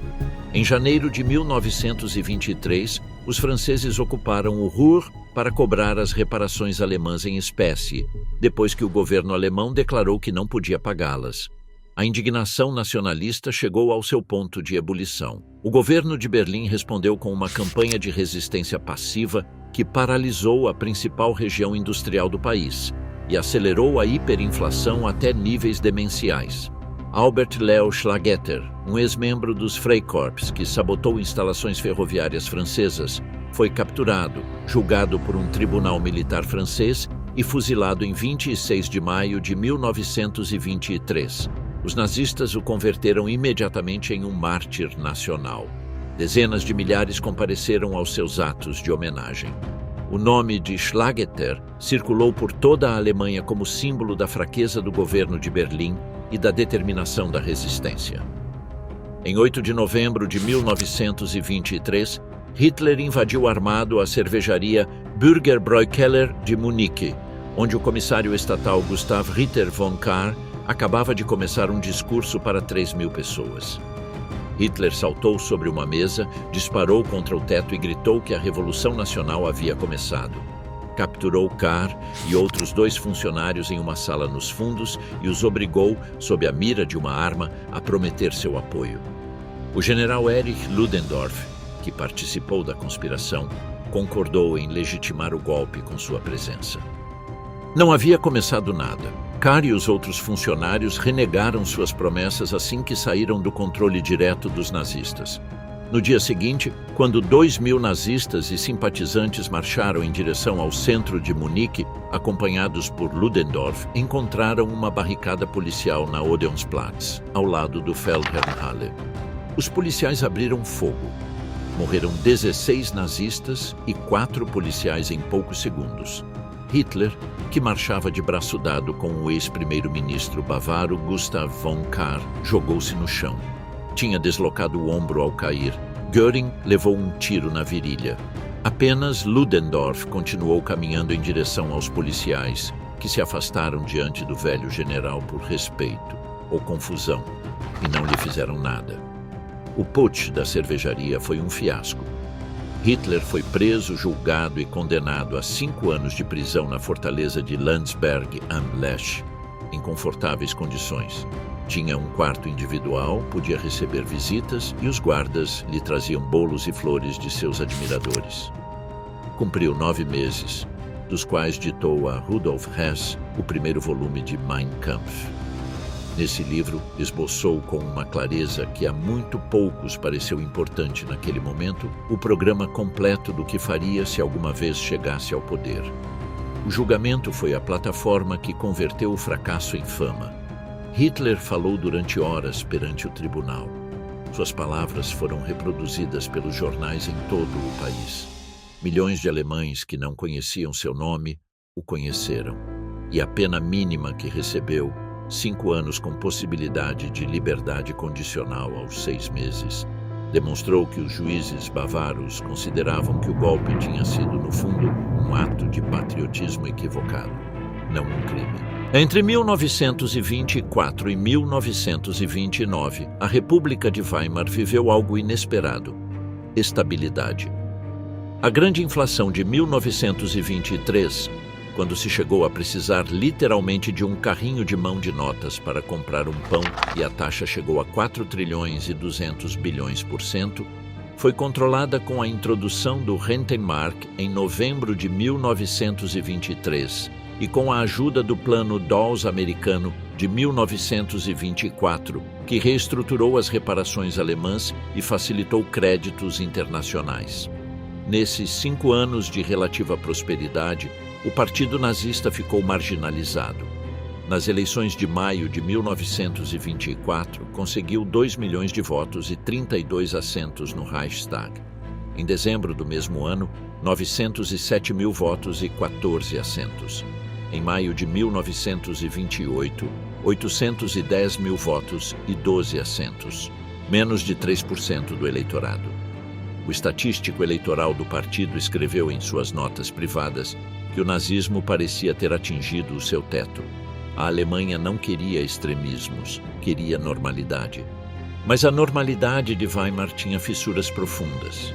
Em janeiro de 1923, os franceses ocuparam o Ruhr para cobrar as reparações alemãs em espécie, depois que o governo alemão declarou que não podia pagá-las. A indignação nacionalista chegou ao seu ponto de ebulição. O governo de Berlim respondeu com uma campanha de resistência passiva que paralisou a principal região industrial do país e acelerou a hiperinflação até níveis demenciais. Albert Leo Schlagetter, um ex-membro dos Freikorps que sabotou instalações ferroviárias francesas, foi capturado, julgado por um tribunal militar francês e fuzilado em 26 de maio de 1923. Os nazistas o converteram imediatamente em um mártir nacional. Dezenas de milhares compareceram aos seus atos de homenagem. O nome de Schlagetter circulou por toda a Alemanha como símbolo da fraqueza do governo de Berlim e da determinação da resistência. Em 8 de novembro de 1923, Hitler invadiu armado a cervejaria Bürgerbräukeller de Munique, onde o comissário estatal Gustav Ritter von Kahr acabava de começar um discurso para 3.000 pessoas. Hitler saltou sobre uma mesa, disparou contra o teto e gritou que a Revolução Nacional havia começado. Capturou Kahr e outros 2 funcionários em uma sala nos fundos e os obrigou, sob a mira de uma arma, a prometer seu apoio. O general Erich Ludendorff, que participou da conspiração, concordou em legitimar o golpe com sua presença. Não havia começado nada. Makar e os outros funcionários renegaram suas promessas assim que saíram do controle direto dos nazistas. No dia seguinte, quando 2.000 nazistas e simpatizantes marcharam em direção ao centro de Munique, acompanhados por Ludendorff, encontraram uma barricada policial na Odeonsplatz, ao lado do Feldherrnhalle. Os policiais abriram fogo. Morreram 16 nazistas e 4 policiais em poucos segundos. Hitler, que marchava de braço dado com o ex-primeiro-ministro bavaro Gustav von Kahr, jogou-se no chão. Tinha deslocado o ombro ao cair. Göring levou um tiro na virilha. Apenas Ludendorff continuou caminhando em direção aos policiais, que se afastaram diante do velho general por respeito ou confusão, e não lhe fizeram nada. O putsch da cervejaria foi um fiasco. Hitler foi preso, julgado e condenado a 5 anos de prisão na fortaleza de Landsberg am Lech, em confortáveis condições. Tinha um quarto individual, podia receber visitas e os guardas lhe traziam bolos e flores de seus admiradores. Cumpriu 9 meses, dos quais ditou a Rudolf Hess o primeiro volume de Mein Kampf. Nesse livro, esboçou com uma clareza que a muito poucos pareceu importante naquele momento o programa completo do que faria se alguma vez chegasse ao poder. O julgamento foi a plataforma que converteu o fracasso em fama. Hitler falou durante horas perante o tribunal. Suas palavras foram reproduzidas pelos jornais em todo o país. Milhões de alemães que não conheciam seu nome o conheceram. E a pena mínima que recebeu, 5 anos com possibilidade de liberdade condicional aos 6 meses, demonstrou que os juízes bavaros consideravam que o golpe tinha sido, no fundo, um ato de patriotismo equivocado, não um crime. Entre 1924 e 1929, a República de Weimar viveu algo inesperado: estabilidade. A grande inflação de 1923, quando se chegou a precisar literalmente de um carrinho de mão de notas para comprar um pão e a taxa chegou a 4 trilhões e 200 bilhões por cento, foi controlada com a introdução do Rentenmark em novembro de 1923 e com a ajuda do Plano Dawes americano de 1924, que reestruturou as reparações alemãs e facilitou créditos internacionais. Nesses 5 anos de relativa prosperidade, o Partido Nazista ficou marginalizado. Nas eleições de maio de 1924, conseguiu 2 milhões de votos e 32 assentos no Reichstag. Em dezembro do mesmo ano, 907 mil votos e 14 assentos. Em maio de 1928, 810 mil votos e 12 assentos, menos de 3% do eleitorado. O estatístico eleitoral do partido escreveu em suas notas privadas que o nazismo parecia ter atingido o seu teto. A Alemanha não queria extremismos, queria normalidade. Mas a normalidade de Weimar tinha fissuras profundas.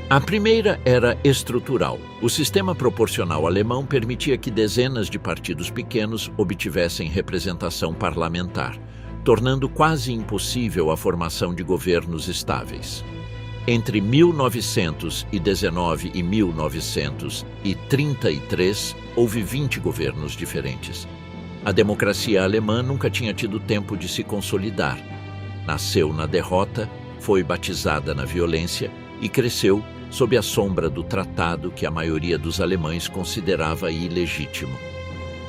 A primeira era estrutural. O sistema proporcional alemão permitia que dezenas de partidos pequenos obtivessem representação parlamentar, tornando quase impossível a formação de governos estáveis. Entre 1919 e 1933, houve 20 governos diferentes. A democracia alemã nunca tinha tido tempo de se consolidar. Nasceu na derrota, foi batizada na violência e cresceu sob a sombra do tratado que a maioria dos alemães considerava ilegítimo.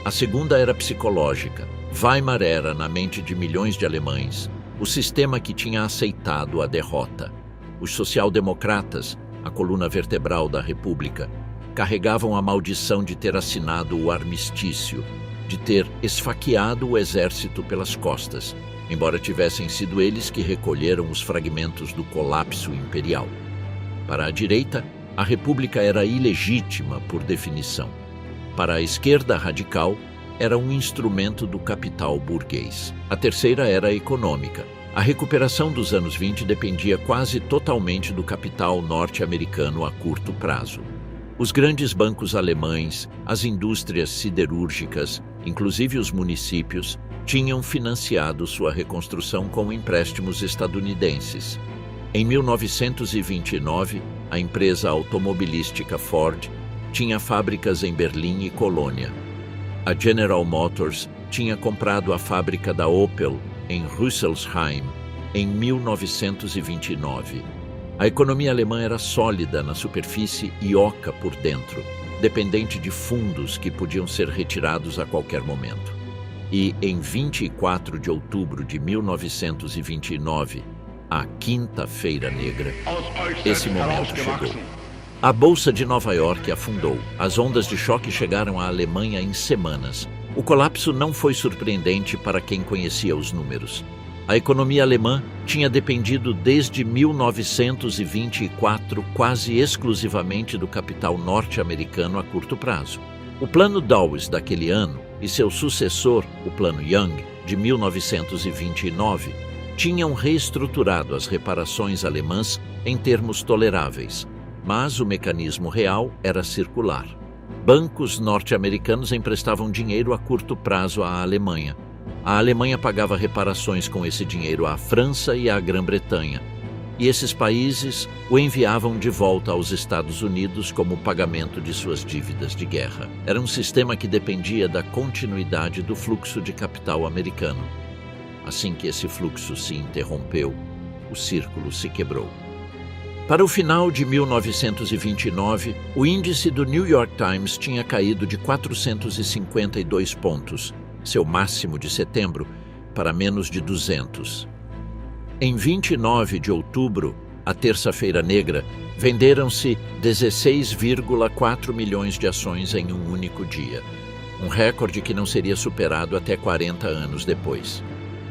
A segunda era psicológica. Weimar era, na mente de milhões de alemães, o sistema que tinha aceitado a derrota. Os social-democratas, a coluna vertebral da República, carregavam a maldição de ter assinado o armistício, de ter esfaqueado o exército pelas costas, embora tivessem sido eles que recolheram os fragmentos do colapso imperial. Para a direita, a República era ilegítima por definição. Para a esquerda radical, era um instrumento do capital burguês. A terceira era econômica. A recuperação dos anos 20 dependia quase totalmente do capital norte-americano a curto prazo. Os grandes bancos alemães, as indústrias siderúrgicas, inclusive os municípios, tinham financiado sua reconstrução com empréstimos estadunidenses. Em 1929, a empresa automobilística Ford tinha fábricas em Berlim e Colônia. A General Motors tinha comprado a fábrica da Opel em Rüsselsheim em 1929. A economia alemã era sólida na superfície e oca por dentro, dependente de fundos que podiam ser retirados a qualquer momento. E em 24 de outubro de 1929, a Quinta-feira Negra, esse momento chegou. A Bolsa de Nova York afundou. As ondas de choque chegaram à Alemanha em semanas. O colapso não foi surpreendente para quem conhecia os números. A economia alemã tinha dependido desde 1924 quase exclusivamente do capital norte-americano a curto prazo. O Plano Dawes daquele ano e seu sucessor, o Plano Young, de 1929, tinham reestruturado as reparações alemãs em termos toleráveis, mas o mecanismo real era circular. Bancos norte-americanos emprestavam dinheiro a curto prazo à Alemanha. A Alemanha pagava reparações com esse dinheiro à França e à Grã-Bretanha, e esses países o enviavam de volta aos Estados Unidos como pagamento de suas dívidas de guerra. Era um sistema que dependia da continuidade do fluxo de capital americano. Assim que esse fluxo se interrompeu, o círculo se quebrou. Para o final de 1929, o índice do New York Times tinha caído de 452 pontos, seu máximo de setembro, para menos de 200. Em 29 de outubro, a Terça-feira Negra, venderam-se 16,4 milhões de ações em um único dia, um recorde que não seria superado até 40 anos depois.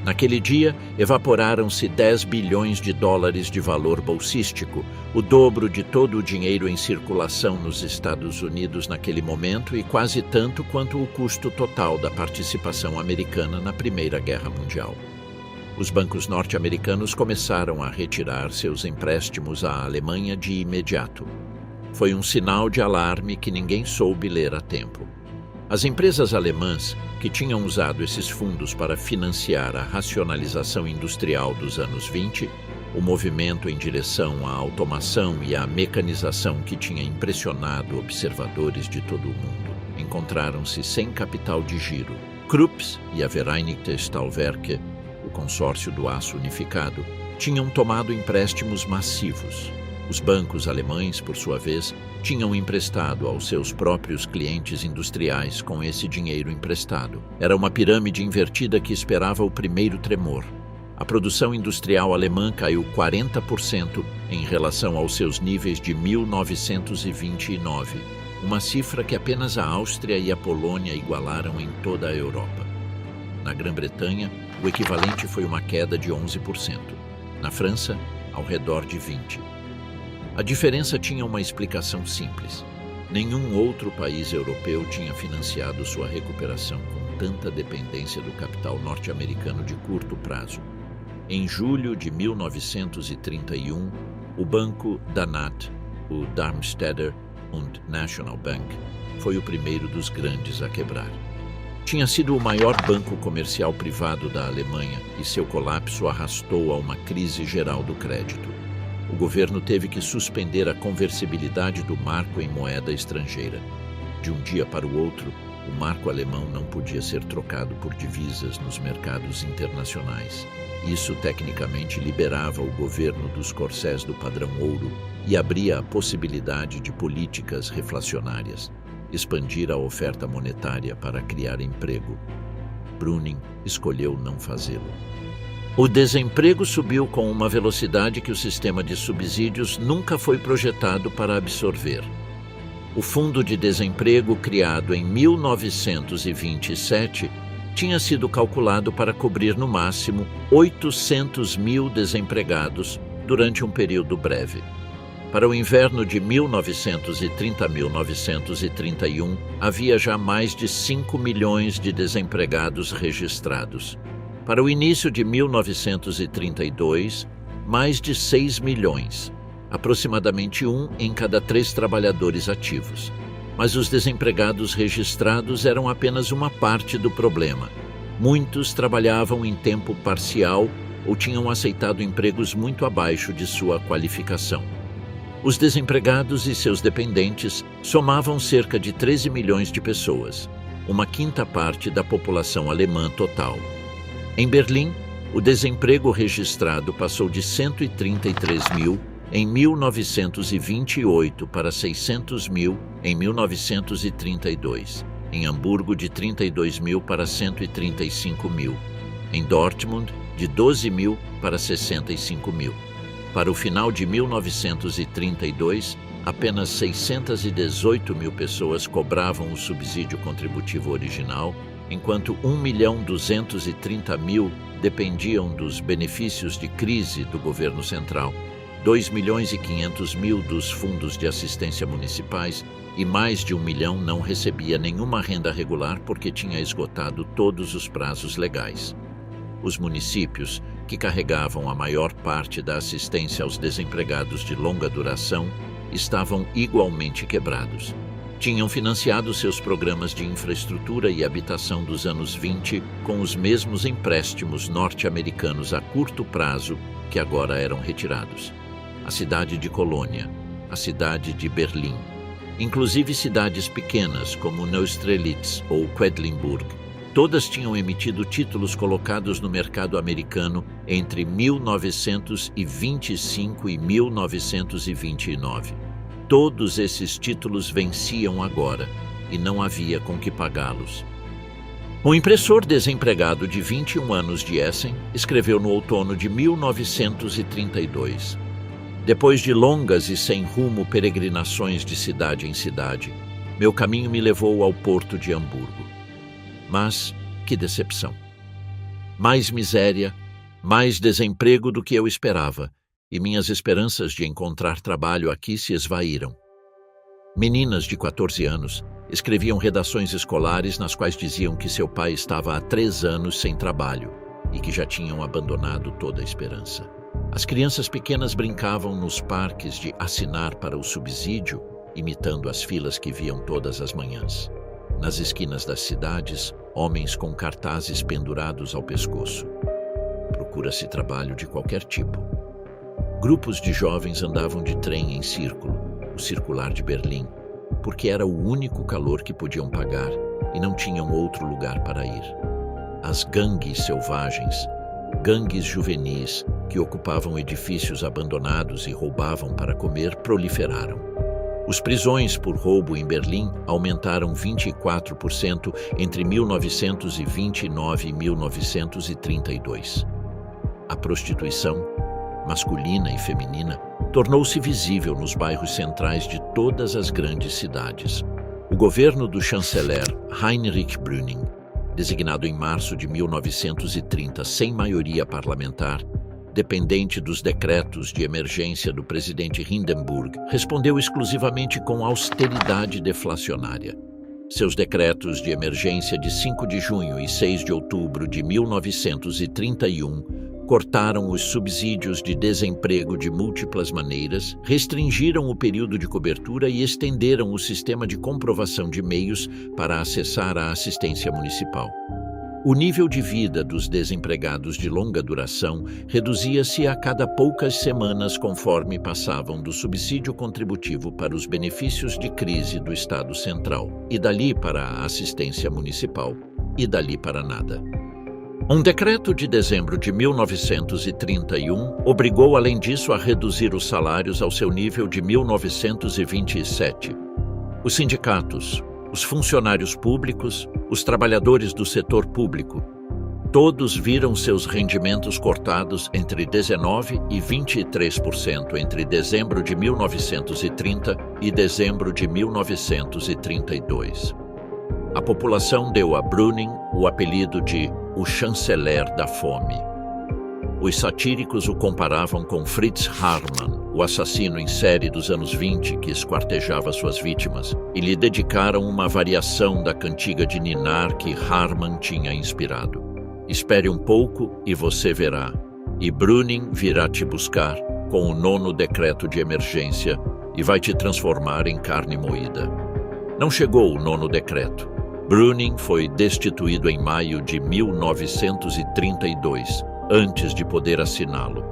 Naquele dia, evaporaram-se 10 bilhões de dólares de valor bolsístico, o dobro de todo o dinheiro em circulação nos Estados Unidos naquele momento e quase tanto quanto o custo total da participação americana na Primeira Guerra Mundial. Os bancos norte-americanos começaram a retirar seus empréstimos à Alemanha de imediato. Foi um sinal de alarme que ninguém soube ler a tempo. As empresas alemãs, que tinham usado esses fundos para financiar a racionalização industrial dos anos 20, o movimento em direção à automação e à mecanização que tinha impressionado observadores de todo o mundo, encontraram-se sem capital de giro. Krupps e a Vereinigte Stahlwerke, o consórcio do aço unificado, tinham tomado empréstimos massivos. Os bancos alemães, por sua vez, tinham emprestado aos seus próprios clientes industriais com esse dinheiro emprestado. Era uma pirâmide invertida que esperava o primeiro tremor. A produção industrial alemã caiu 40% em relação aos seus níveis de 1929, uma cifra que apenas a Áustria e a Polônia igualaram em toda a Europa. Na Grã-Bretanha, o equivalente foi uma queda de 11%. Na França, ao redor de 20%. A diferença tinha uma explicação simples. Nenhum outro país europeu tinha financiado sua recuperação com tanta dependência do capital norte-americano de curto prazo. Em julho de 1931, o banco Danat, o Darmstädter und National Bank, foi o primeiro dos grandes a quebrar. Tinha sido o maior banco comercial privado da Alemanha e seu colapso arrastou a uma crise geral do crédito. O governo teve que suspender a conversibilidade do marco em moeda estrangeira. De um dia para o outro, o marco alemão não podia ser trocado por divisas nos mercados internacionais. Isso tecnicamente liberava o governo dos corsés do padrão ouro e abria a possibilidade de políticas reflacionárias, expandir a oferta monetária para criar emprego. Brüning escolheu não fazê-lo. O desemprego subiu com uma velocidade que o sistema de subsídios nunca foi projetado para absorver. O Fundo de Desemprego, criado em 1927, tinha sido calculado para cobrir no máximo 800 mil desempregados durante um período breve. Para o inverno de 1930-1931, havia já mais de 5 milhões de desempregados registrados. Para o início de 1932, mais de 6 milhões, aproximadamente 1 em cada 3 trabalhadores ativos. Mas os desempregados registrados eram apenas uma parte do problema. Muitos trabalhavam em tempo parcial ou tinham aceitado empregos muito abaixo de sua qualificação. Os desempregados e seus dependentes somavam cerca de 13 milhões de pessoas. uma quinta parte da população alemã total. Em Berlim, o desemprego registrado passou de 133 mil em 1928 para 600 mil em 1932. Em Hamburgo, de 32 mil para 135 mil. Em Dortmund, de 12 mil para 65 mil. Para o final de 1932, apenas 618 mil pessoas cobravam o subsídio contributivo original, enquanto 1.230.000 dependiam dos benefícios de crise do governo central, 2.500.000 dos fundos de assistência municipais e mais de 1 milhão não recebia nenhuma renda regular porque tinha esgotado todos os prazos legais. Os municípios, que carregavam a maior parte da assistência aos desempregados de longa duração, estavam igualmente quebrados. Tinham financiado seus programas de infraestrutura e habitação dos anos 20 com os mesmos empréstimos norte-americanos a curto prazo que agora eram retirados. A cidade de Colônia, a cidade de Berlim, inclusive cidades pequenas como Neustrelitz ou Quedlinburg, todas tinham emitido títulos colocados no mercado americano entre 1925 e 1929. Todos esses títulos venciam agora e não havia com que pagá-los. O impressor desempregado de 21 anos de Essen escreveu no outono de 1932. Depois de longas e sem rumo peregrinações de cidade em cidade, meu caminho me levou ao porto de Hamburgo. Mas que decepção! Mais miséria, mais desemprego do que eu esperava, e minhas esperanças de encontrar trabalho aqui se esvaíram. Meninas de 14 anos escreviam redações escolares nas quais diziam que seu pai estava há 3 anos sem trabalho e que já tinham abandonado toda a esperança. As crianças pequenas brincavam nos parques de assinar para o subsídio, imitando as filas que viam todas as manhãs. Nas esquinas das cidades, homens com cartazes pendurados ao pescoço. Procura-se trabalho de qualquer tipo. Grupos de jovens andavam de trem em círculo, o circular de Berlim, porque era o único calor que podiam pagar e não tinham outro lugar para ir. As gangues selvagens, gangues juvenis que ocupavam edifícios abandonados e roubavam para comer, proliferaram. Os prisões por roubo em Berlim aumentaram 24% entre 1929 e 1932. A prostituição, masculina e feminina, tornou-se visível nos bairros centrais de todas as grandes cidades. O governo do chanceler Heinrich Brüning, designado em março de 1930 sem maioria parlamentar, dependente dos decretos de emergência do presidente Hindenburg, respondeu exclusivamente com austeridade deflacionária. Seus decretos de emergência de 5 de junho e 6 de outubro de 1931 cortaram os subsídios de desemprego de múltiplas maneiras, restringiram o período de cobertura e estenderam o sistema de comprovação de meios para acessar a assistência municipal. O nível de vida dos desempregados de longa duração reduzia-se a cada poucas semanas conforme passavam do subsídio contributivo para os benefícios de crise do Estado Central, e dali para a assistência municipal, e dali para nada. Um decreto de dezembro de 1931 obrigou, além disso, a reduzir os salários ao seu nível de 1927. Os sindicatos, os funcionários públicos, os trabalhadores do setor público, todos viram seus rendimentos cortados entre 19% e 23% entre dezembro de 1930 e dezembro de 1932. A população deu a Brüning o apelido de o chanceler da fome. Os satíricos o comparavam com Fritz Haarmann, o assassino em série dos anos 20 que esquartejava suas vítimas, e lhe dedicaram uma variação da cantiga de ninar que Haarmann tinha inspirado. Espere um pouco e você verá, e Brüning virá te buscar com o 9º decreto de emergência e vai te transformar em carne moída. Não chegou o 9º decreto. Brüning foi destituído em maio de 1932, antes de poder assiná-lo.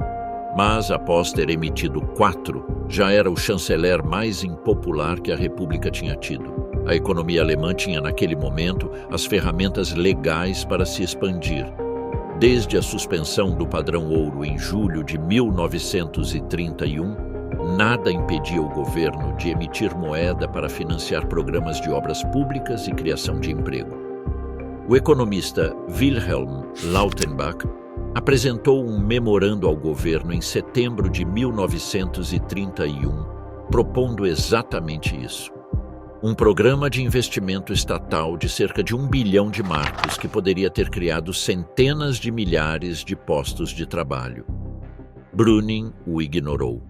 Mas, após ter emitido 4, já era o chanceler mais impopular que a República tinha tido. A economia alemã tinha, naquele momento, as ferramentas legais para se expandir. Desde a suspensão do padrão ouro em julho de 1931, nada impedia o governo de emitir moeda para financiar programas de obras públicas e criação de emprego. O economista Wilhelm Lautenbach apresentou um memorando ao governo em setembro de 1931, propondo exatamente isso. Um programa de investimento estatal de cerca de 1 bilhão de marcos que poderia ter criado centenas de milhares de postos de trabalho. Brüning o ignorou.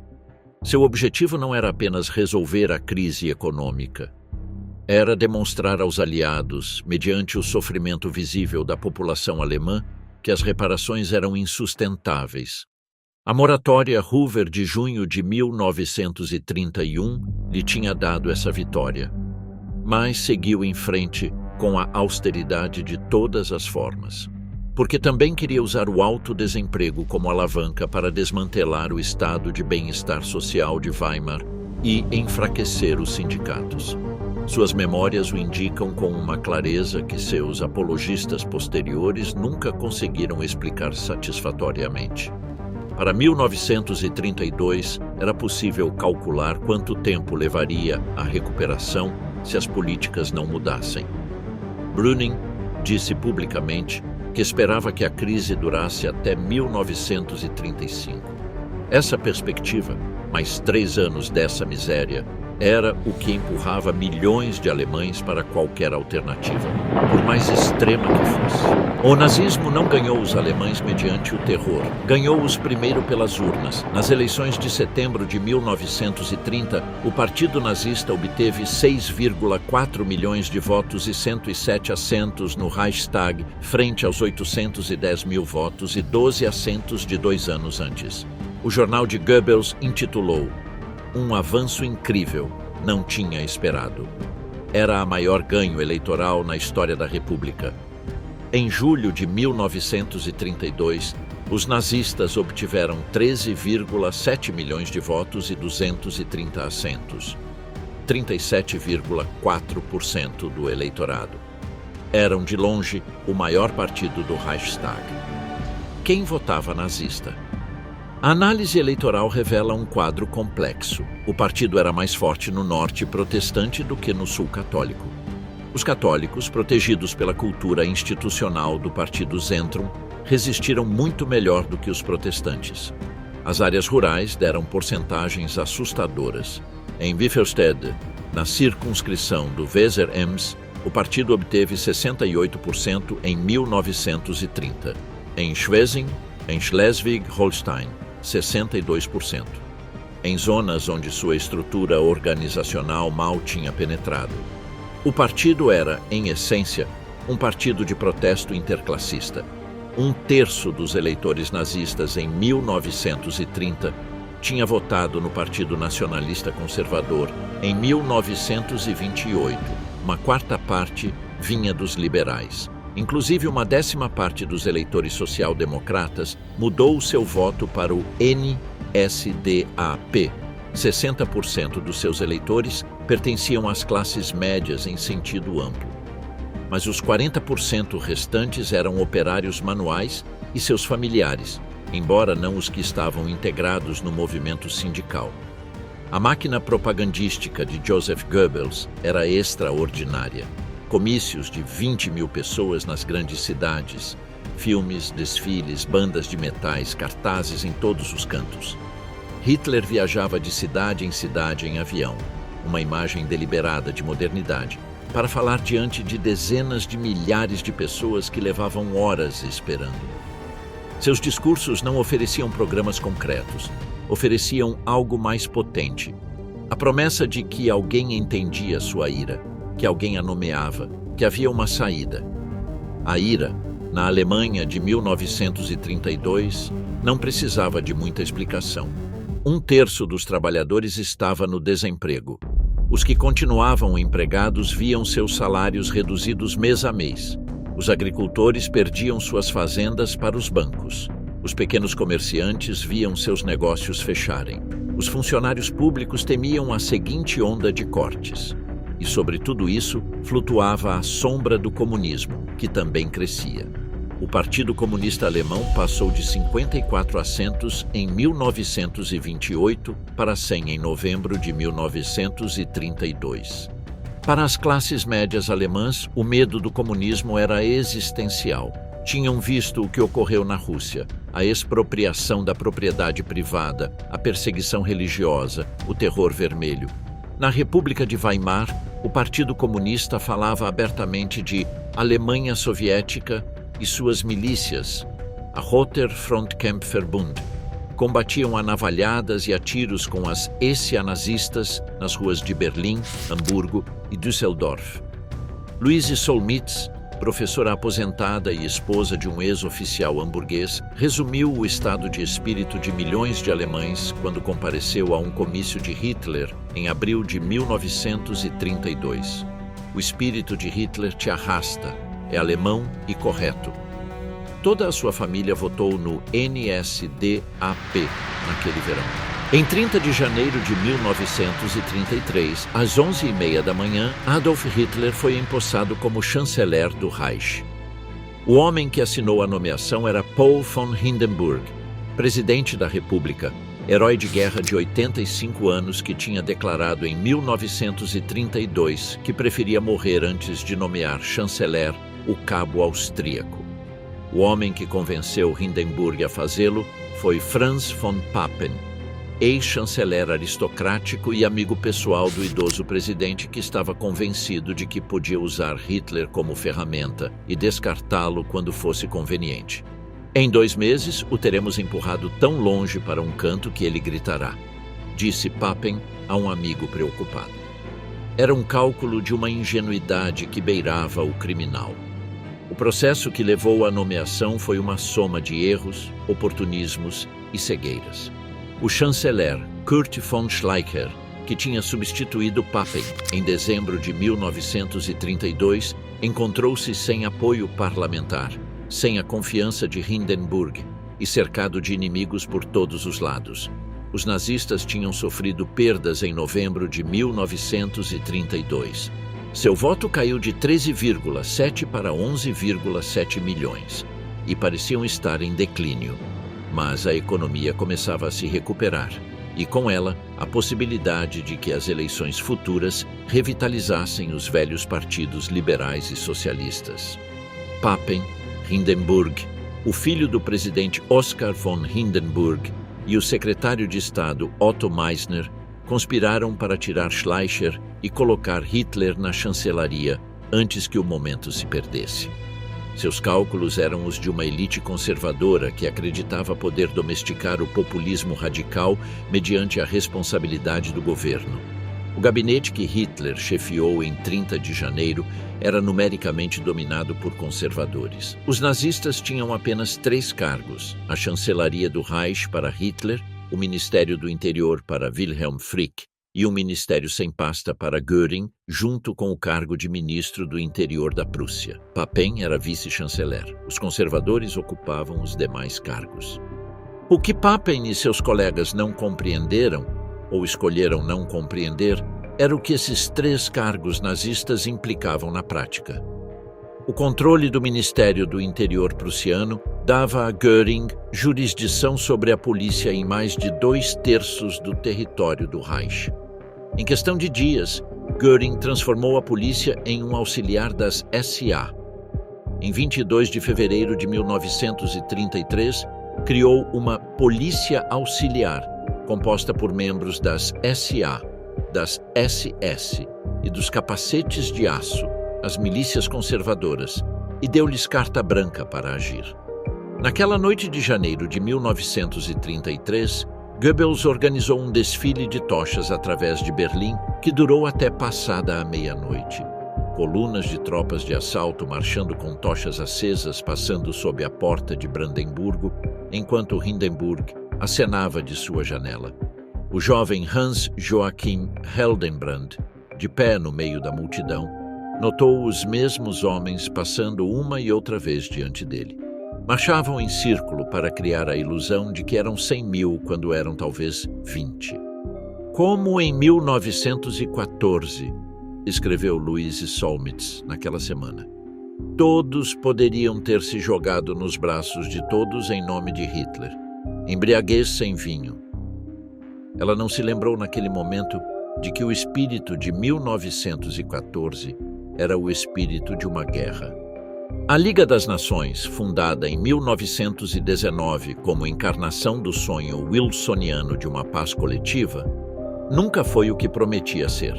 Seu objetivo não era apenas resolver a crise econômica. Era demonstrar aos aliados, mediante o sofrimento visível da população alemã, que as reparações eram insustentáveis. A moratória Hoover de junho de 1931 lhe tinha dado essa vitória, mas seguiu em frente com a austeridade de todas as formas, porque também queria usar o alto desemprego como alavanca para desmantelar o estado de bem-estar social de Weimar e enfraquecer os sindicatos. Suas memórias o indicam com uma clareza que seus apologistas posteriores nunca conseguiram explicar satisfatoriamente. Para 1932, era possível calcular quanto tempo levaria a recuperação se as políticas não mudassem. Brüning disse publicamente que esperava que a crise durasse até 1935. Essa perspectiva, mais 3 anos dessa miséria, era o que empurrava milhões de alemães para qualquer alternativa, por mais extrema que fosse. O nazismo não ganhou os alemães mediante o terror, ganhou-os primeiro pelas urnas. Nas eleições de setembro de 1930, o Partido Nazista obteve 6,4 milhões de votos e 107 assentos no Reichstag, frente aos 810 mil votos e 12 assentos de 2 anos antes. O jornal de Goebbels intitulou "Um avanço incrível, não tinha esperado". Era a maior ganho eleitoral na história da República. Em julho de 1932, os nazistas obtiveram 13,7 milhões de votos e 230 assentos, 37,4% do eleitorado. Eram, de longe, o maior partido do Reichstag. Quem votava nazista? A análise eleitoral revela um quadro complexo. O partido era mais forte no norte protestante do que no sul católico. Os católicos, protegidos pela cultura institucional do partido Zentrum, resistiram muito melhor do que os protestantes. As áreas rurais deram porcentagens assustadoras. Em Wiffelstedt, na circunscrição do Weser-Ems, o partido obteve 68% em 1930. Em Schwesing, em Schleswig-Holstein, 62%. Em zonas onde sua estrutura organizacional mal tinha penetrado. O partido era, em essência, um partido de protesto interclassista. 1/3 dos eleitores nazistas em 1930 tinha votado no Partido Nacionalista Conservador em 1928. Uma 1/4 parte vinha dos liberais. Inclusive, uma 10ª parte dos eleitores social-democratas mudou o seu voto para o NSDAP. 60% dos seus eleitores pertenciam às classes médias em sentido amplo. Mas os 40% restantes eram operários manuais e seus familiares, embora não os que estavam integrados no movimento sindical. A máquina propagandística de Joseph Goebbels era extraordinária. Comícios de 20 mil pessoas nas grandes cidades, filmes, desfiles, bandas de metais, cartazes em todos os cantos. Hitler viajava de cidade em cidade em avião, uma imagem deliberada de modernidade, para falar diante de dezenas de milhares de pessoas que levavam horas esperando. Seus discursos não ofereciam programas concretos, ofereciam algo mais potente. A promessa de que alguém entendia sua ira, que alguém a nomeava, que havia uma saída. A ira, na Alemanha de 1932, não precisava de muita explicação. 1/3 dos trabalhadores estava no desemprego. Os que continuavam empregados viam seus salários reduzidos mês a mês. Os agricultores perdiam suas fazendas para os bancos. Os pequenos comerciantes viam seus negócios fecharem. Os funcionários públicos temiam a seguinte onda de cortes. e sobre tudo isso flutuava a sombra do comunismo, que também crescia. O Partido Comunista Alemão passou de 54 assentos em 1928 para 100 em novembro de 1932. Para as classes médias alemãs, o medo do comunismo era existencial. Tinham visto o que ocorreu na Rússia, a expropriação da propriedade privada, a perseguição religiosa, o terror vermelho. Na República de Weimar, o Partido Comunista falava abertamente de Alemanha Soviética e suas milícias, a Roter Frontkämpferbund, combatiam a navalhadas e a tiros com as SA-nazistas nas ruas de Berlim, Hamburgo e Düsseldorf. Louise Solmitz, professora aposentada e esposa de um ex-oficial hamburguês, resumiu o estado de espírito de milhões de alemães quando compareceu a um comício de Hitler em abril de 1932. O espírito de Hitler te arrasta, é alemão e correto. Toda a sua família votou no NSDAP naquele verão. Em 30 de janeiro de 1933, às 11h30 da manhã, Adolf Hitler foi empossado como chanceler do Reich. O homem que assinou a nomeação era Paul von Hindenburg, presidente da República, herói de guerra de 85 anos que tinha declarado em 1932 que preferia morrer antes de nomear chanceler o cabo austríaco. O homem que convenceu Hindenburg a fazê-lo foi Franz von Papen, ex-chanceler aristocrático e amigo pessoal do idoso presidente que estava convencido de que podia usar Hitler como ferramenta e descartá-lo quando fosse conveniente. Em 2 meses, o teremos empurrado tão longe para um canto que ele gritará, disse Papen a um amigo preocupado. Era um cálculo de uma ingenuidade que beirava o criminal. O processo que levou à nomeação foi uma soma de erros, oportunismos e cegueiras. O chanceler Kurt von Schleicher, que tinha substituído Papen em dezembro de 1932, encontrou-se sem apoio parlamentar, sem a confiança de Hindenburg e cercado de inimigos por todos os lados. Os nazistas tinham sofrido perdas em novembro de 1932. Seu voto caiu de 13,7 para 11,7 milhões e pareciam estar em declínio. Mas a economia começava a se recuperar e, com ela, a possibilidade de que as eleições futuras revitalizassem os velhos partidos liberais e socialistas. Papen, Hindenburg, o filho do presidente Oskar von Hindenburg e o secretário de Estado Otto Meissner conspiraram para tirar Schleicher e colocar Hitler na chancelaria antes que o momento se perdesse. Seus cálculos eram os de uma elite conservadora que acreditava poder domesticar o populismo radical mediante a responsabilidade do governo. O gabinete que Hitler chefiou em 30 de janeiro era numericamente dominado por conservadores. Os nazistas tinham apenas 3 cargos: a chancelaria do Reich para Hitler, o Ministério do Interior para Wilhelm Frick e um ministério sem pasta para Göring, junto com o cargo de ministro do Interior da Prússia. Papen era vice-chanceler. Os conservadores ocupavam os demais cargos. O que Papen e seus colegas não compreenderam, ou escolheram não compreender, era o que esses 3 cargos nazistas implicavam na prática. O controle do Ministério do Interior prussiano dava a Göring jurisdição sobre a polícia em mais de 2/3 do território do Reich. Em questão de dias, Göring transformou a polícia em um auxiliar das SA. Em 22 de fevereiro de 1933, criou uma polícia auxiliar, composta por membros das SA, das SS e dos capacetes de aço, as milícias conservadoras, e deu-lhes carta branca para agir. Naquela noite de janeiro de 1933, Goebbels organizou um desfile de tochas através de Berlim que durou até passada a meia-noite. Colunas de tropas de assalto marchando com tochas acesas passando sob a porta de Brandemburgo, enquanto Hindenburg acenava de sua janela. O jovem Hans Joachim Heldenbrand, de pé no meio da multidão, notou os mesmos homens passando uma e outra vez diante dele. Marchavam em círculo para criar a ilusão de que eram 100.000 quando eram talvez 20. Como em 1914, escreveu Louise Solmitz naquela semana. Todos poderiam ter se jogado nos braços de todos em nome de Hitler. Embriaguez sem vinho. Ela não se lembrou naquele momento de que o espírito de 1914 era o espírito de uma guerra. A Liga das Nações, fundada em 1919 como encarnação do sonho wilsoniano de uma paz coletiva, nunca foi o que prometia ser.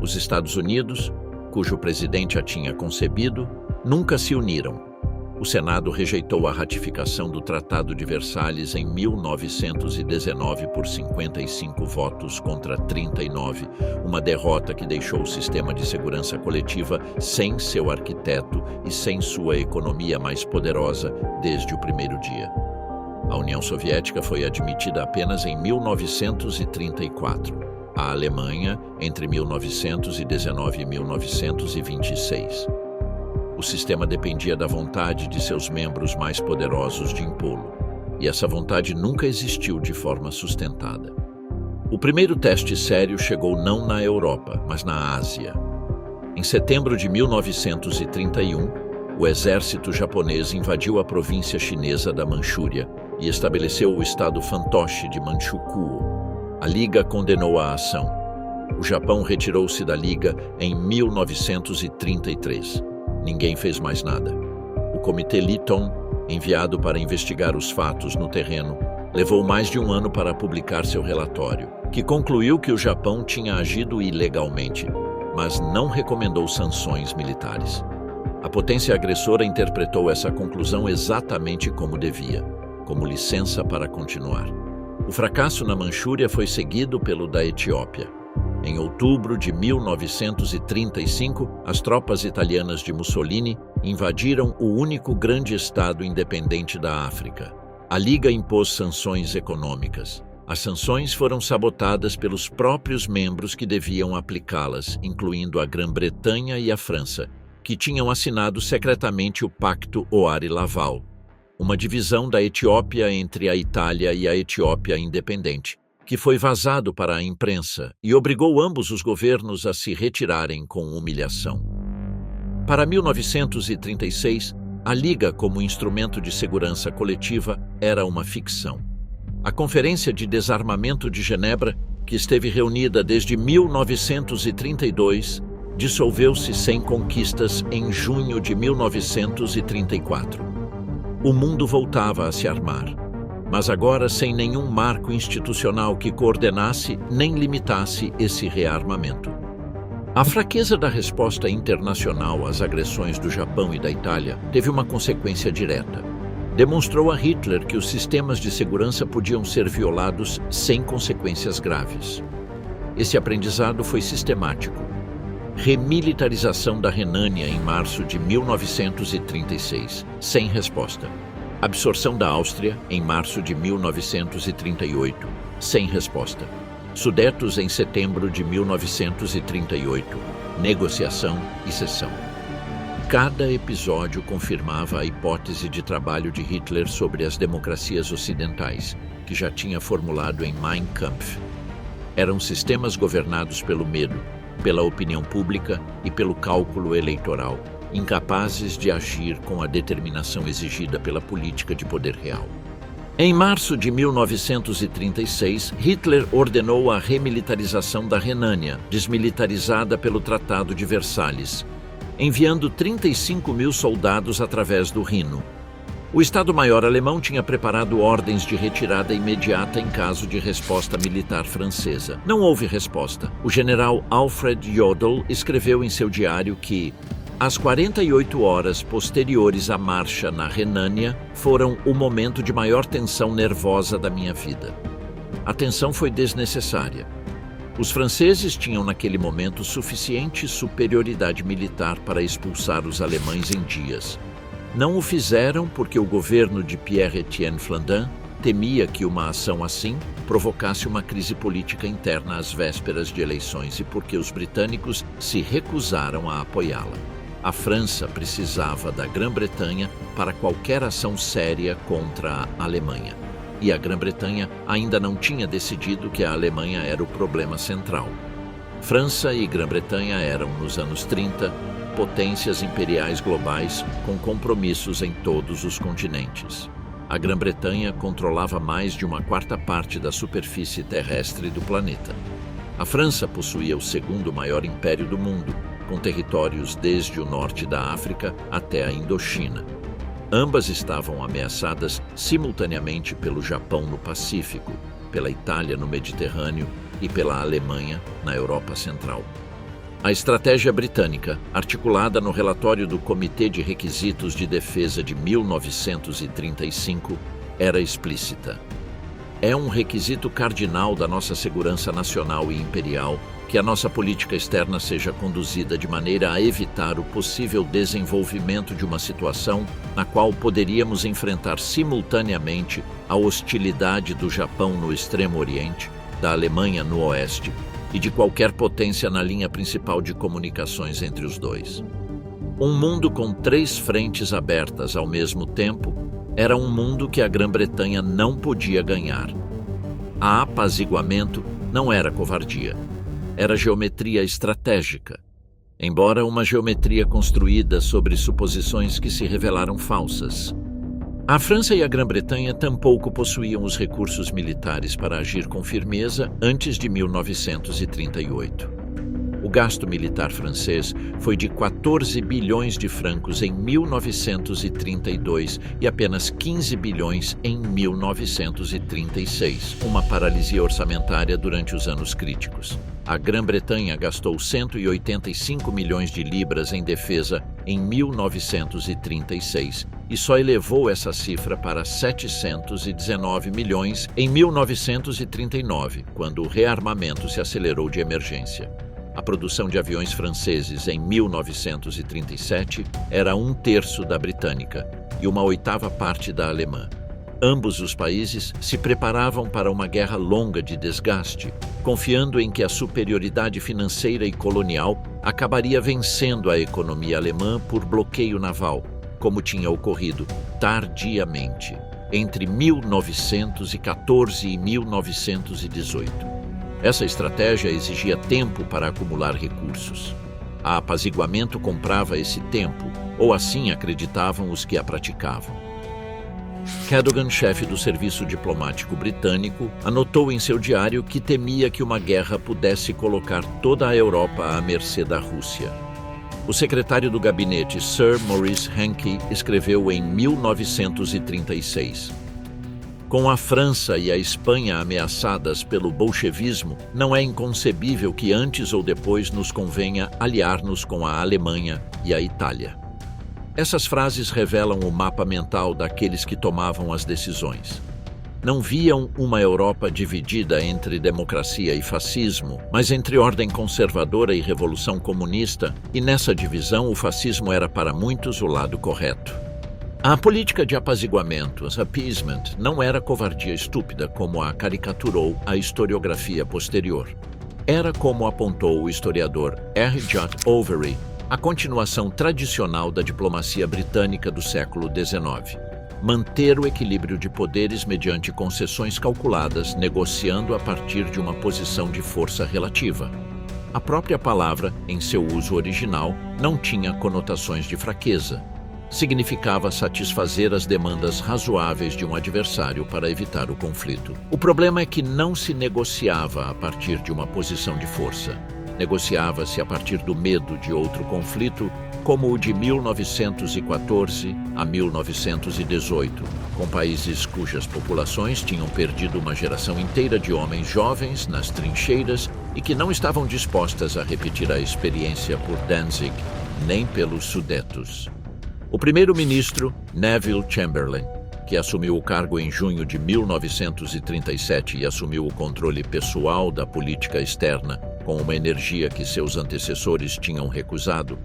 Os Estados Unidos, cujo presidente a tinha concebido, nunca se uniram. O Senado rejeitou a ratificação do Tratado de Versalhes em 1919 por 55 votos contra 39, uma derrota que deixou o sistema de segurança coletiva sem seu arquiteto e sem sua economia mais poderosa desde o primeiro dia. A União Soviética foi admitida apenas em 1934, a Alemanha entre 1919 e 1926. O sistema dependia da vontade de seus membros mais poderosos de impô-lo, e essa vontade nunca existiu de forma sustentada. O primeiro teste sério chegou não na Europa, mas na Ásia. Em setembro de 1931, o exército japonês invadiu a província chinesa da Manchúria e estabeleceu o estado fantoche de Manchukuo. A Liga condenou a ação. O Japão retirou-se da Liga em 1933. Ninguém fez mais nada. O Comitê Lytton, enviado para investigar os fatos no terreno, levou mais de um ano para publicar seu relatório, que concluiu que o Japão tinha agido ilegalmente, mas não recomendou sanções militares. A potência agressora interpretou essa conclusão exatamente como devia, como licença para continuar. O fracasso na Manchúria foi seguido pelo da Etiópia. Em outubro de 1935, as tropas italianas de Mussolini invadiram o único grande estado independente da África. A Liga impôs sanções econômicas. As sanções foram sabotadas pelos próprios membros que deviam aplicá-las, incluindo a Grã-Bretanha e a França, que tinham assinado secretamente o Pacto Oari-Laval, uma divisão da Etiópia entre a Itália e a Etiópia independente, que foi vazado para a imprensa e obrigou ambos os governos a se retirarem com humilhação. Para 1936, a Liga como instrumento de segurança coletiva era uma ficção. A Conferência de Desarmamento de Genebra, que esteve reunida desde 1932, dissolveu-se sem conquistas em junho de 1934. O mundo voltava a se armar, mas agora sem nenhum marco institucional que coordenasse nem limitasse esse rearmamento. A fraqueza da resposta internacional às agressões do Japão e da Itália teve uma consequência direta. Demonstrou a Hitler que os sistemas de segurança podiam ser violados sem consequências graves. Esse aprendizado foi sistemático. Remilitarização da Renânia em março de 1936, sem resposta. Absorção da Áustria em março de 1938, sem resposta. Sudetos em setembro de 1938, negociação e cessão. Cada episódio confirmava a hipótese de trabalho de Hitler sobre as democracias ocidentais, que já tinha formulado em Mein Kampf. Eram sistemas governados pelo medo, pela opinião pública e pelo cálculo eleitoral, incapazes de agir com a determinação exigida pela política de poder real. Em março de 1936, Hitler ordenou a remilitarização da Renânia, desmilitarizada pelo Tratado de Versalhes, enviando 35 mil soldados através do Rino. O Estado-Maior alemão tinha preparado ordens de retirada imediata em caso de resposta militar francesa. Não houve resposta. O general Alfred Jodl escreveu em seu diário que as 48 horas posteriores à marcha na Renânia foram o momento de maior tensão nervosa da minha vida. A tensão foi desnecessária. Os franceses tinham naquele momento suficiente superioridade militar para expulsar os alemães em dias. Não o fizeram porque o governo de Pierre-Étienne Flandin temia que uma ação assim provocasse uma crise política interna às vésperas de eleições e porque os britânicos se recusaram a apoiá-la. A França precisava da Grã-Bretanha para qualquer ação séria contra a Alemanha. E a Grã-Bretanha ainda não tinha decidido que a Alemanha era o problema central. França e Grã-Bretanha eram, nos anos 30, potências imperiais globais com compromissos em todos os continentes. A Grã-Bretanha controlava mais de 1/4 da superfície terrestre do planeta. A França possuía o segundo maior império do mundo, com territórios desde o norte da África até a Indochina. Ambas estavam ameaçadas simultaneamente pelo Japão no Pacífico, pela Itália no Mediterrâneo e pela Alemanha na Europa Central. A estratégia britânica, articulada no relatório do Comitê de Requisitos de Defesa de 1935, era explícita. É um requisito cardinal da nossa segurança nacional e imperial que a nossa política externa seja conduzida de maneira a evitar o possível desenvolvimento de uma situação na qual poderíamos enfrentar simultaneamente a hostilidade do Japão no Extremo Oriente, da Alemanha no Oeste e de qualquer potência na linha principal de comunicações entre os dois. Um mundo com 3 frentes abertas ao mesmo tempo era um mundo que a Grã-Bretanha não podia ganhar. A apaziguamento não era covardia, era geometria estratégica, embora uma geometria construída sobre suposições que se revelaram falsas. A França e a Grã-Bretanha tampouco possuíam os recursos militares para agir com firmeza antes de 1938. O gasto militar francês foi de 14 bilhões de francos em 1932 e apenas 15 bilhões em 1936, uma paralisia orçamentária durante os anos críticos. A Grã-Bretanha gastou 185 milhões de libras em defesa em 1936 e só elevou essa cifra para 719 milhões em 1939, quando o rearmamento se acelerou de emergência. A produção de aviões franceses em 1937 era 1/3 da britânica e 1/8 parte da alemã. Ambos os países se preparavam para uma guerra longa de desgaste, confiando em que a superioridade financeira e colonial acabaria vencendo a economia alemã por bloqueio naval, como tinha ocorrido tardiamente, entre 1914 e 1918. Essa estratégia exigia tempo para acumular recursos. A apaziguamento comprava esse tempo, ou assim acreditavam os que a praticavam. Cadogan, chefe do serviço diplomático britânico, anotou em seu diário que temia que uma guerra pudesse colocar toda a Europa à mercê da Rússia. O secretário do gabinete, Sir Maurice Hankey, escreveu em 1936: "Com a França e a Espanha ameaçadas pelo bolchevismo, não é inconcebível que antes ou depois nos convenha aliar-nos com a Alemanha e a Itália." Essas frases revelam o mapa mental daqueles que tomavam as decisões. Não viam uma Europa dividida entre democracia e fascismo, mas entre ordem conservadora e revolução comunista, e nessa divisão o fascismo era para muitos o lado correto. A política de apaziguamento, appeasement, não era covardia estúpida como a caricaturou a historiografia posterior. Era, como apontou o historiador R. J. Overy, a continuação tradicional da diplomacia britânica do século XIX. Manter o equilíbrio de poderes mediante concessões calculadas, negociando a partir de uma posição de força relativa. A própria palavra, em seu uso original, não tinha conotações de fraqueza. Significava satisfazer as demandas razoáveis de um adversário para evitar o conflito. O problema é que não se negociava a partir de uma posição de força. Negociava-se a partir do medo de outro conflito, como o de 1914 a 1918, com países cujas populações tinham perdido uma geração inteira de homens jovens nas trincheiras e que não estavam dispostas a repetir a experiência por Danzig, nem pelos Sudetos. O primeiro-ministro, Neville Chamberlain, que assumiu o cargo em junho de 1937 e assumiu o controle pessoal da política externa com uma energia que seus antecessores tinham recusado,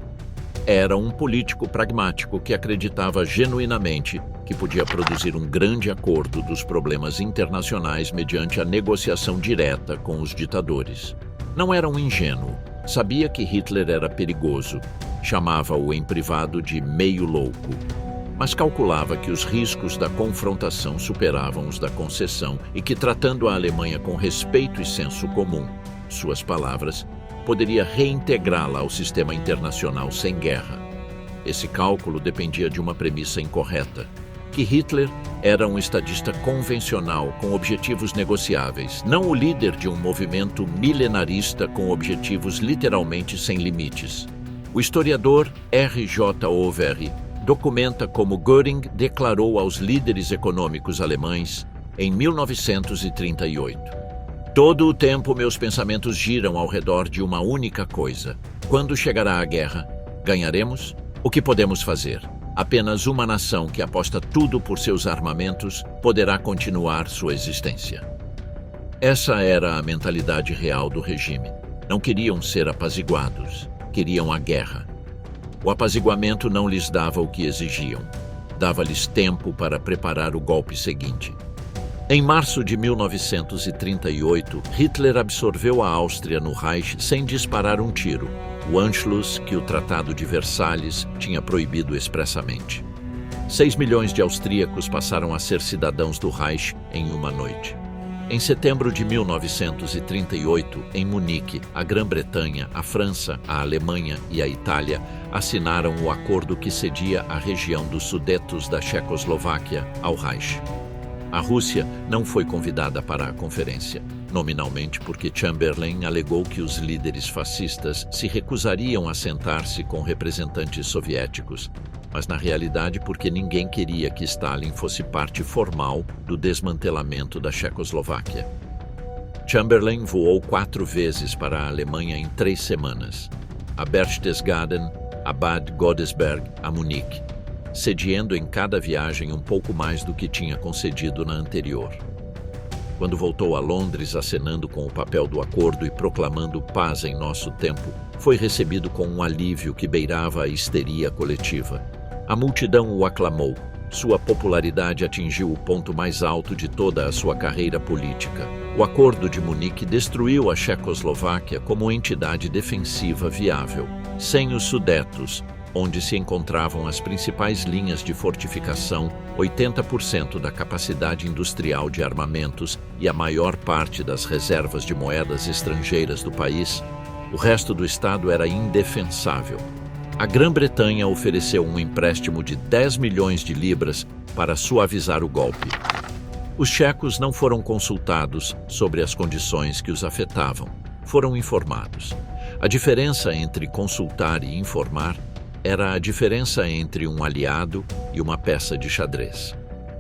era um político pragmático que acreditava genuinamente que podia produzir um grande acordo dos problemas internacionais mediante a negociação direta com os ditadores. Não era um ingênuo, sabia que Hitler era perigoso, chamava-o em privado de meio louco, mas calculava que os riscos da confrontação superavam os da concessão e que, tratando a Alemanha com respeito e senso comum, suas palavras, poderia reintegrá-la ao sistema internacional sem guerra. Esse cálculo dependia de uma premissa incorreta, que Hitler era um estadista convencional com objetivos negociáveis, não o líder de um movimento milenarista com objetivos literalmente sem limites. O historiador R.J. Overy documenta como Göring declarou aos líderes econômicos alemães em 1938. Todo o tempo meus pensamentos giram ao redor de uma única coisa. Quando chegará a guerra? Ganharemos? O que podemos fazer? Apenas uma nação que aposta tudo por seus armamentos poderá continuar sua existência. Essa era a mentalidade real do regime. Não queriam ser apaziguados, queriam a guerra. O apaziguamento não lhes dava o que exigiam. Dava-lhes tempo para preparar o golpe seguinte. Em março de 1938, Hitler absorveu a Áustria no Reich sem disparar um tiro, o Anschluss que o Tratado de Versalhes tinha proibido expressamente. 6 milhões de austríacos passaram a ser cidadãos do Reich em uma noite. Em setembro de 1938, em Munique, a Grã-Bretanha, a França, a Alemanha e a Itália assinaram o acordo que cedia a região dos Sudetos da Checoslováquia ao Reich. A Rússia não foi convidada para a conferência, nominalmente porque Chamberlain alegou que os líderes fascistas se recusariam a sentar-se com representantes soviéticos, mas na realidade porque ninguém queria que Stalin fosse parte formal do desmantelamento da Checoslováquia. Chamberlain voou 4 vezes para a Alemanha em 3 semanas, a Berchtesgaden, a Bad Godesberg, a Munique, cedendo em cada viagem um pouco mais do que tinha concedido na anterior. Quando voltou a Londres acenando com o papel do acordo e proclamando paz em nosso tempo, foi recebido com um alívio que beirava a histeria coletiva. A multidão o aclamou. Sua popularidade atingiu o ponto mais alto de toda a sua carreira política. O Acordo de Munique destruiu a Checoslováquia como entidade defensiva viável, sem os Sudetos, onde se encontravam as principais linhas de fortificação, 80% da capacidade industrial de armamentos e a maior parte das reservas de moedas estrangeiras do país. O resto do estado era indefensável. A Grã-Bretanha ofereceu um empréstimo de 10 milhões de libras para suavizar o golpe. Os checos não foram consultados sobre as condições que os afetavam. Foram informados. A diferença entre consultar e informar era a diferença entre um aliado e uma peça de xadrez.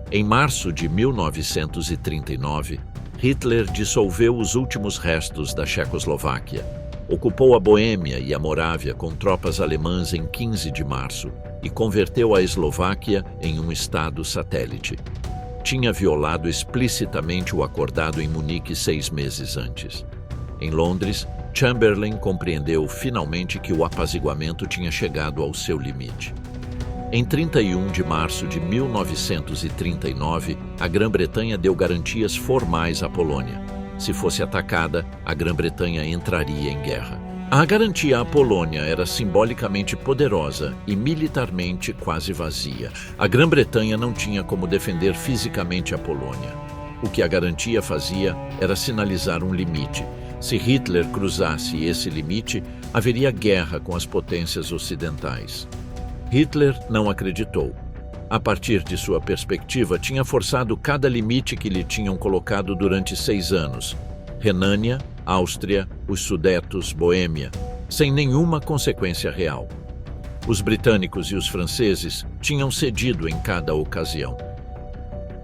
Em março de 1939, Hitler dissolveu os últimos restos da Checoslováquia, ocupou a Boêmia e a Morávia com tropas alemãs em 15 de março e converteu a Eslováquia em um estado satélite. Tinha violado explicitamente o acordado em Munique 6 meses antes. Em Londres, Chamberlain compreendeu finalmente que o apaziguamento tinha chegado ao seu limite. Em 31 de março de 1939, a Grã-Bretanha deu garantias formais à Polônia. Se fosse atacada, a Grã-Bretanha entraria em guerra. A garantia à Polônia era simbolicamente poderosa e militarmente quase vazia. A Grã-Bretanha não tinha como defender fisicamente a Polônia. O que a garantia fazia era sinalizar um limite. Se Hitler cruzasse esse limite, haveria guerra com as potências ocidentais. Hitler não acreditou. A partir de sua perspectiva, tinha forçado cada limite que lhe tinham colocado durante 6 anos. Renânia, Áustria, os Sudetos, Boêmia, sem nenhuma consequência real. Os britânicos e os franceses tinham cedido em cada ocasião.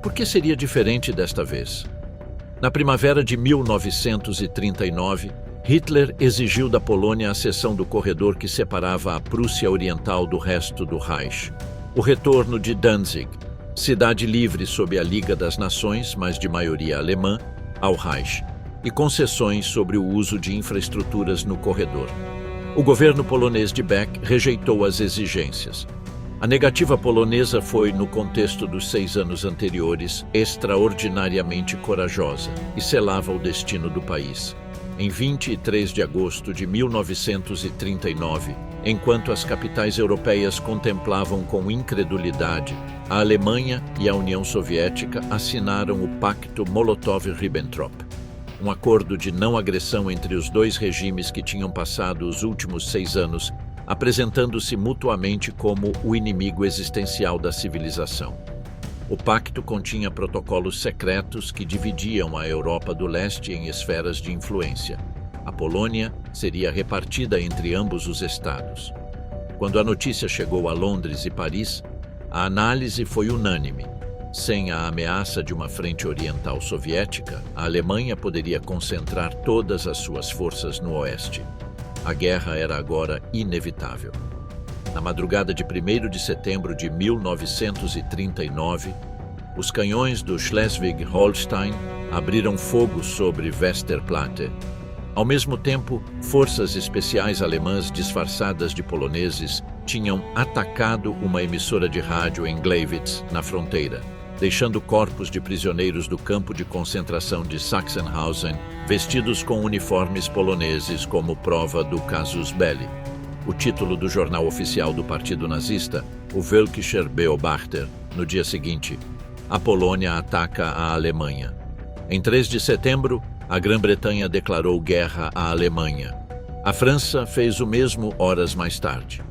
Por que seria diferente desta vez? Na primavera de 1939, Hitler exigiu da Polônia a cessão do corredor que separava a Prússia Oriental do resto do Reich, o retorno de Danzig, cidade livre sob a Liga das Nações, mas de maioria alemã, ao Reich, e concessões sobre o uso de infraestruturas no corredor. O governo polonês de Beck rejeitou as exigências. A negativa polonesa foi, no contexto dos 6 anos anteriores, extraordinariamente corajosa e selava o destino do país. Em 23 de agosto de 1939, enquanto as capitais europeias contemplavam com incredulidade, a Alemanha e a União Soviética assinaram o Pacto Molotov-Ribbentrop. um acordo de não agressão entre os dois regimes que tinham passado os últimos 6 anos, apresentando-se mutuamente como o inimigo existencial da civilização. O pacto continha protocolos secretos que dividiam a Europa do Leste em esferas de influência. A Polônia seria repartida entre ambos os estados. Quando a notícia chegou a Londres e Paris, a análise foi unânime. Sem a ameaça de uma frente oriental soviética, a Alemanha poderia concentrar todas as suas forças no oeste. A guerra era agora inevitável. Na madrugada de 1º de setembro de 1939, os canhões do Schleswig-Holstein abriram fogo sobre Westerplatte. Ao mesmo tempo, forças especiais alemãs disfarçadas de poloneses tinham atacado uma emissora de rádio em Gleiwitz, na fronteira, deixando corpos de prisioneiros do campo de concentração de Sachsenhausen vestidos com uniformes poloneses como prova do casus belli. O título do jornal oficial do Partido Nazista, o Völkischer Beobachter, no dia seguinte: a Polônia ataca a Alemanha. Em 3 de setembro, a Grã-Bretanha declarou guerra à Alemanha. A França fez o mesmo horas mais tarde.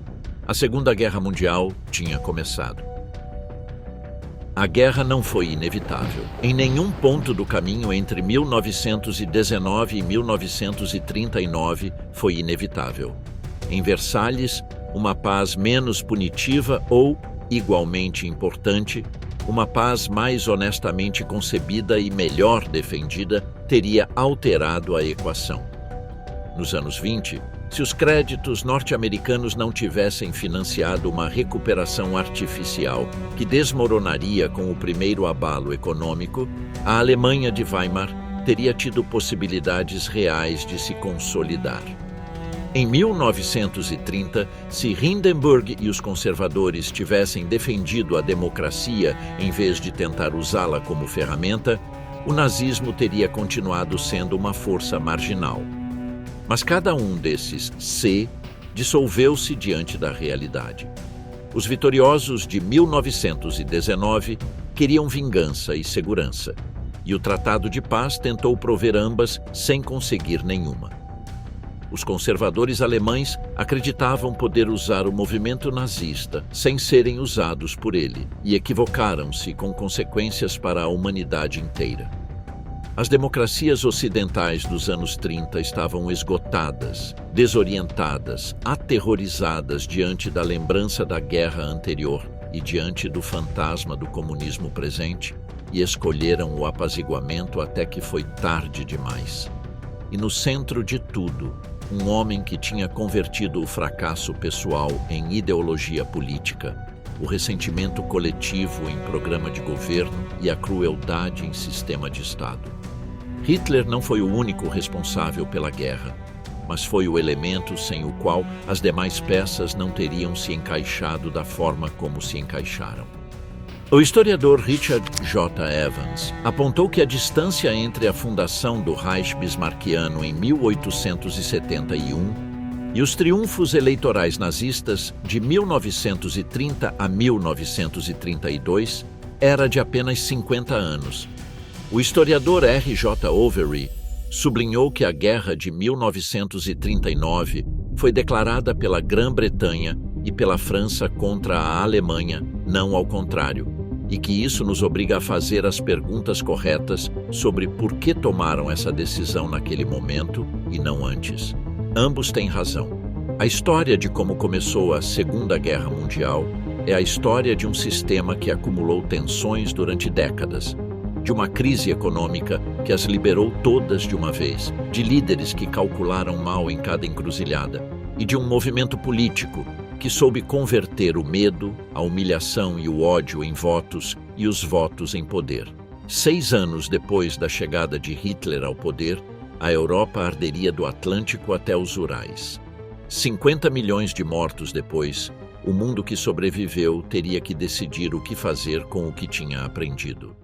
A Segunda Guerra Mundial tinha começado. A guerra não foi inevitável. Em nenhum ponto do caminho entre 1919 e 1939 foi inevitável. Em Versalhes, uma paz menos punitiva ou, igualmente importante, uma paz mais honestamente concebida e melhor defendida teria alterado a equação. Nos anos 20, se os créditos norte-americanos não tivessem financiado uma recuperação artificial que desmoronaria com o primeiro abalo econômico, a Alemanha de Weimar teria tido possibilidades reais de se consolidar. Em 1930, se Hindenburg e os conservadores tivessem defendido a democracia em vez de tentar usá-la como ferramenta, o nazismo teria continuado sendo uma força marginal. Mas cada um desses "se" dissolveu-se diante da realidade. Os vitoriosos de 1919 queriam vingança e segurança, e o Tratado de Paz tentou prover ambas sem conseguir nenhuma. Os conservadores alemães acreditavam poder usar o movimento nazista sem serem usados por ele, e equivocaram-se com consequências para a humanidade inteira. As democracias ocidentais dos anos 30 estavam esgotadas, desorientadas, aterrorizadas diante da lembrança da guerra anterior e diante do fantasma do comunismo presente, e escolheram o apaziguamento até que foi tarde demais. E no centro de tudo, um homem que tinha convertido o fracasso pessoal em ideologia política, o ressentimento coletivo em programa de governo e a crueldade em sistema de Estado. Hitler não foi o único responsável pela guerra, mas foi o elemento sem o qual as demais peças não teriam se encaixado da forma como se encaixaram. O historiador Richard J. Evans apontou que a distância entre a fundação do Reich Bismarckiano em 1871 e os triunfos eleitorais nazistas de 1930 a 1932 era de apenas 50 anos. O historiador R. J. Overy sublinhou que a guerra de 1939 foi declarada pela Grã-Bretanha e pela França contra a Alemanha, não ao contrário, e que isso nos obriga a fazer as perguntas corretas sobre por que tomaram essa decisão naquele momento e não antes. Ambos têm razão. A história de como começou a Segunda Guerra Mundial é a história de um sistema que acumulou tensões durante décadas, de uma crise econômica que as liberou todas de uma vez, de líderes que calcularam mal em cada encruzilhada, e de um movimento político que soube converter o medo, a humilhação e o ódio em votos e os votos em poder. 6 anos depois da chegada de Hitler ao poder, a Europa arderia do Atlântico até os Urais. 50 milhões de mortos depois, o mundo que sobreviveu teria que decidir o que fazer com o que tinha aprendido.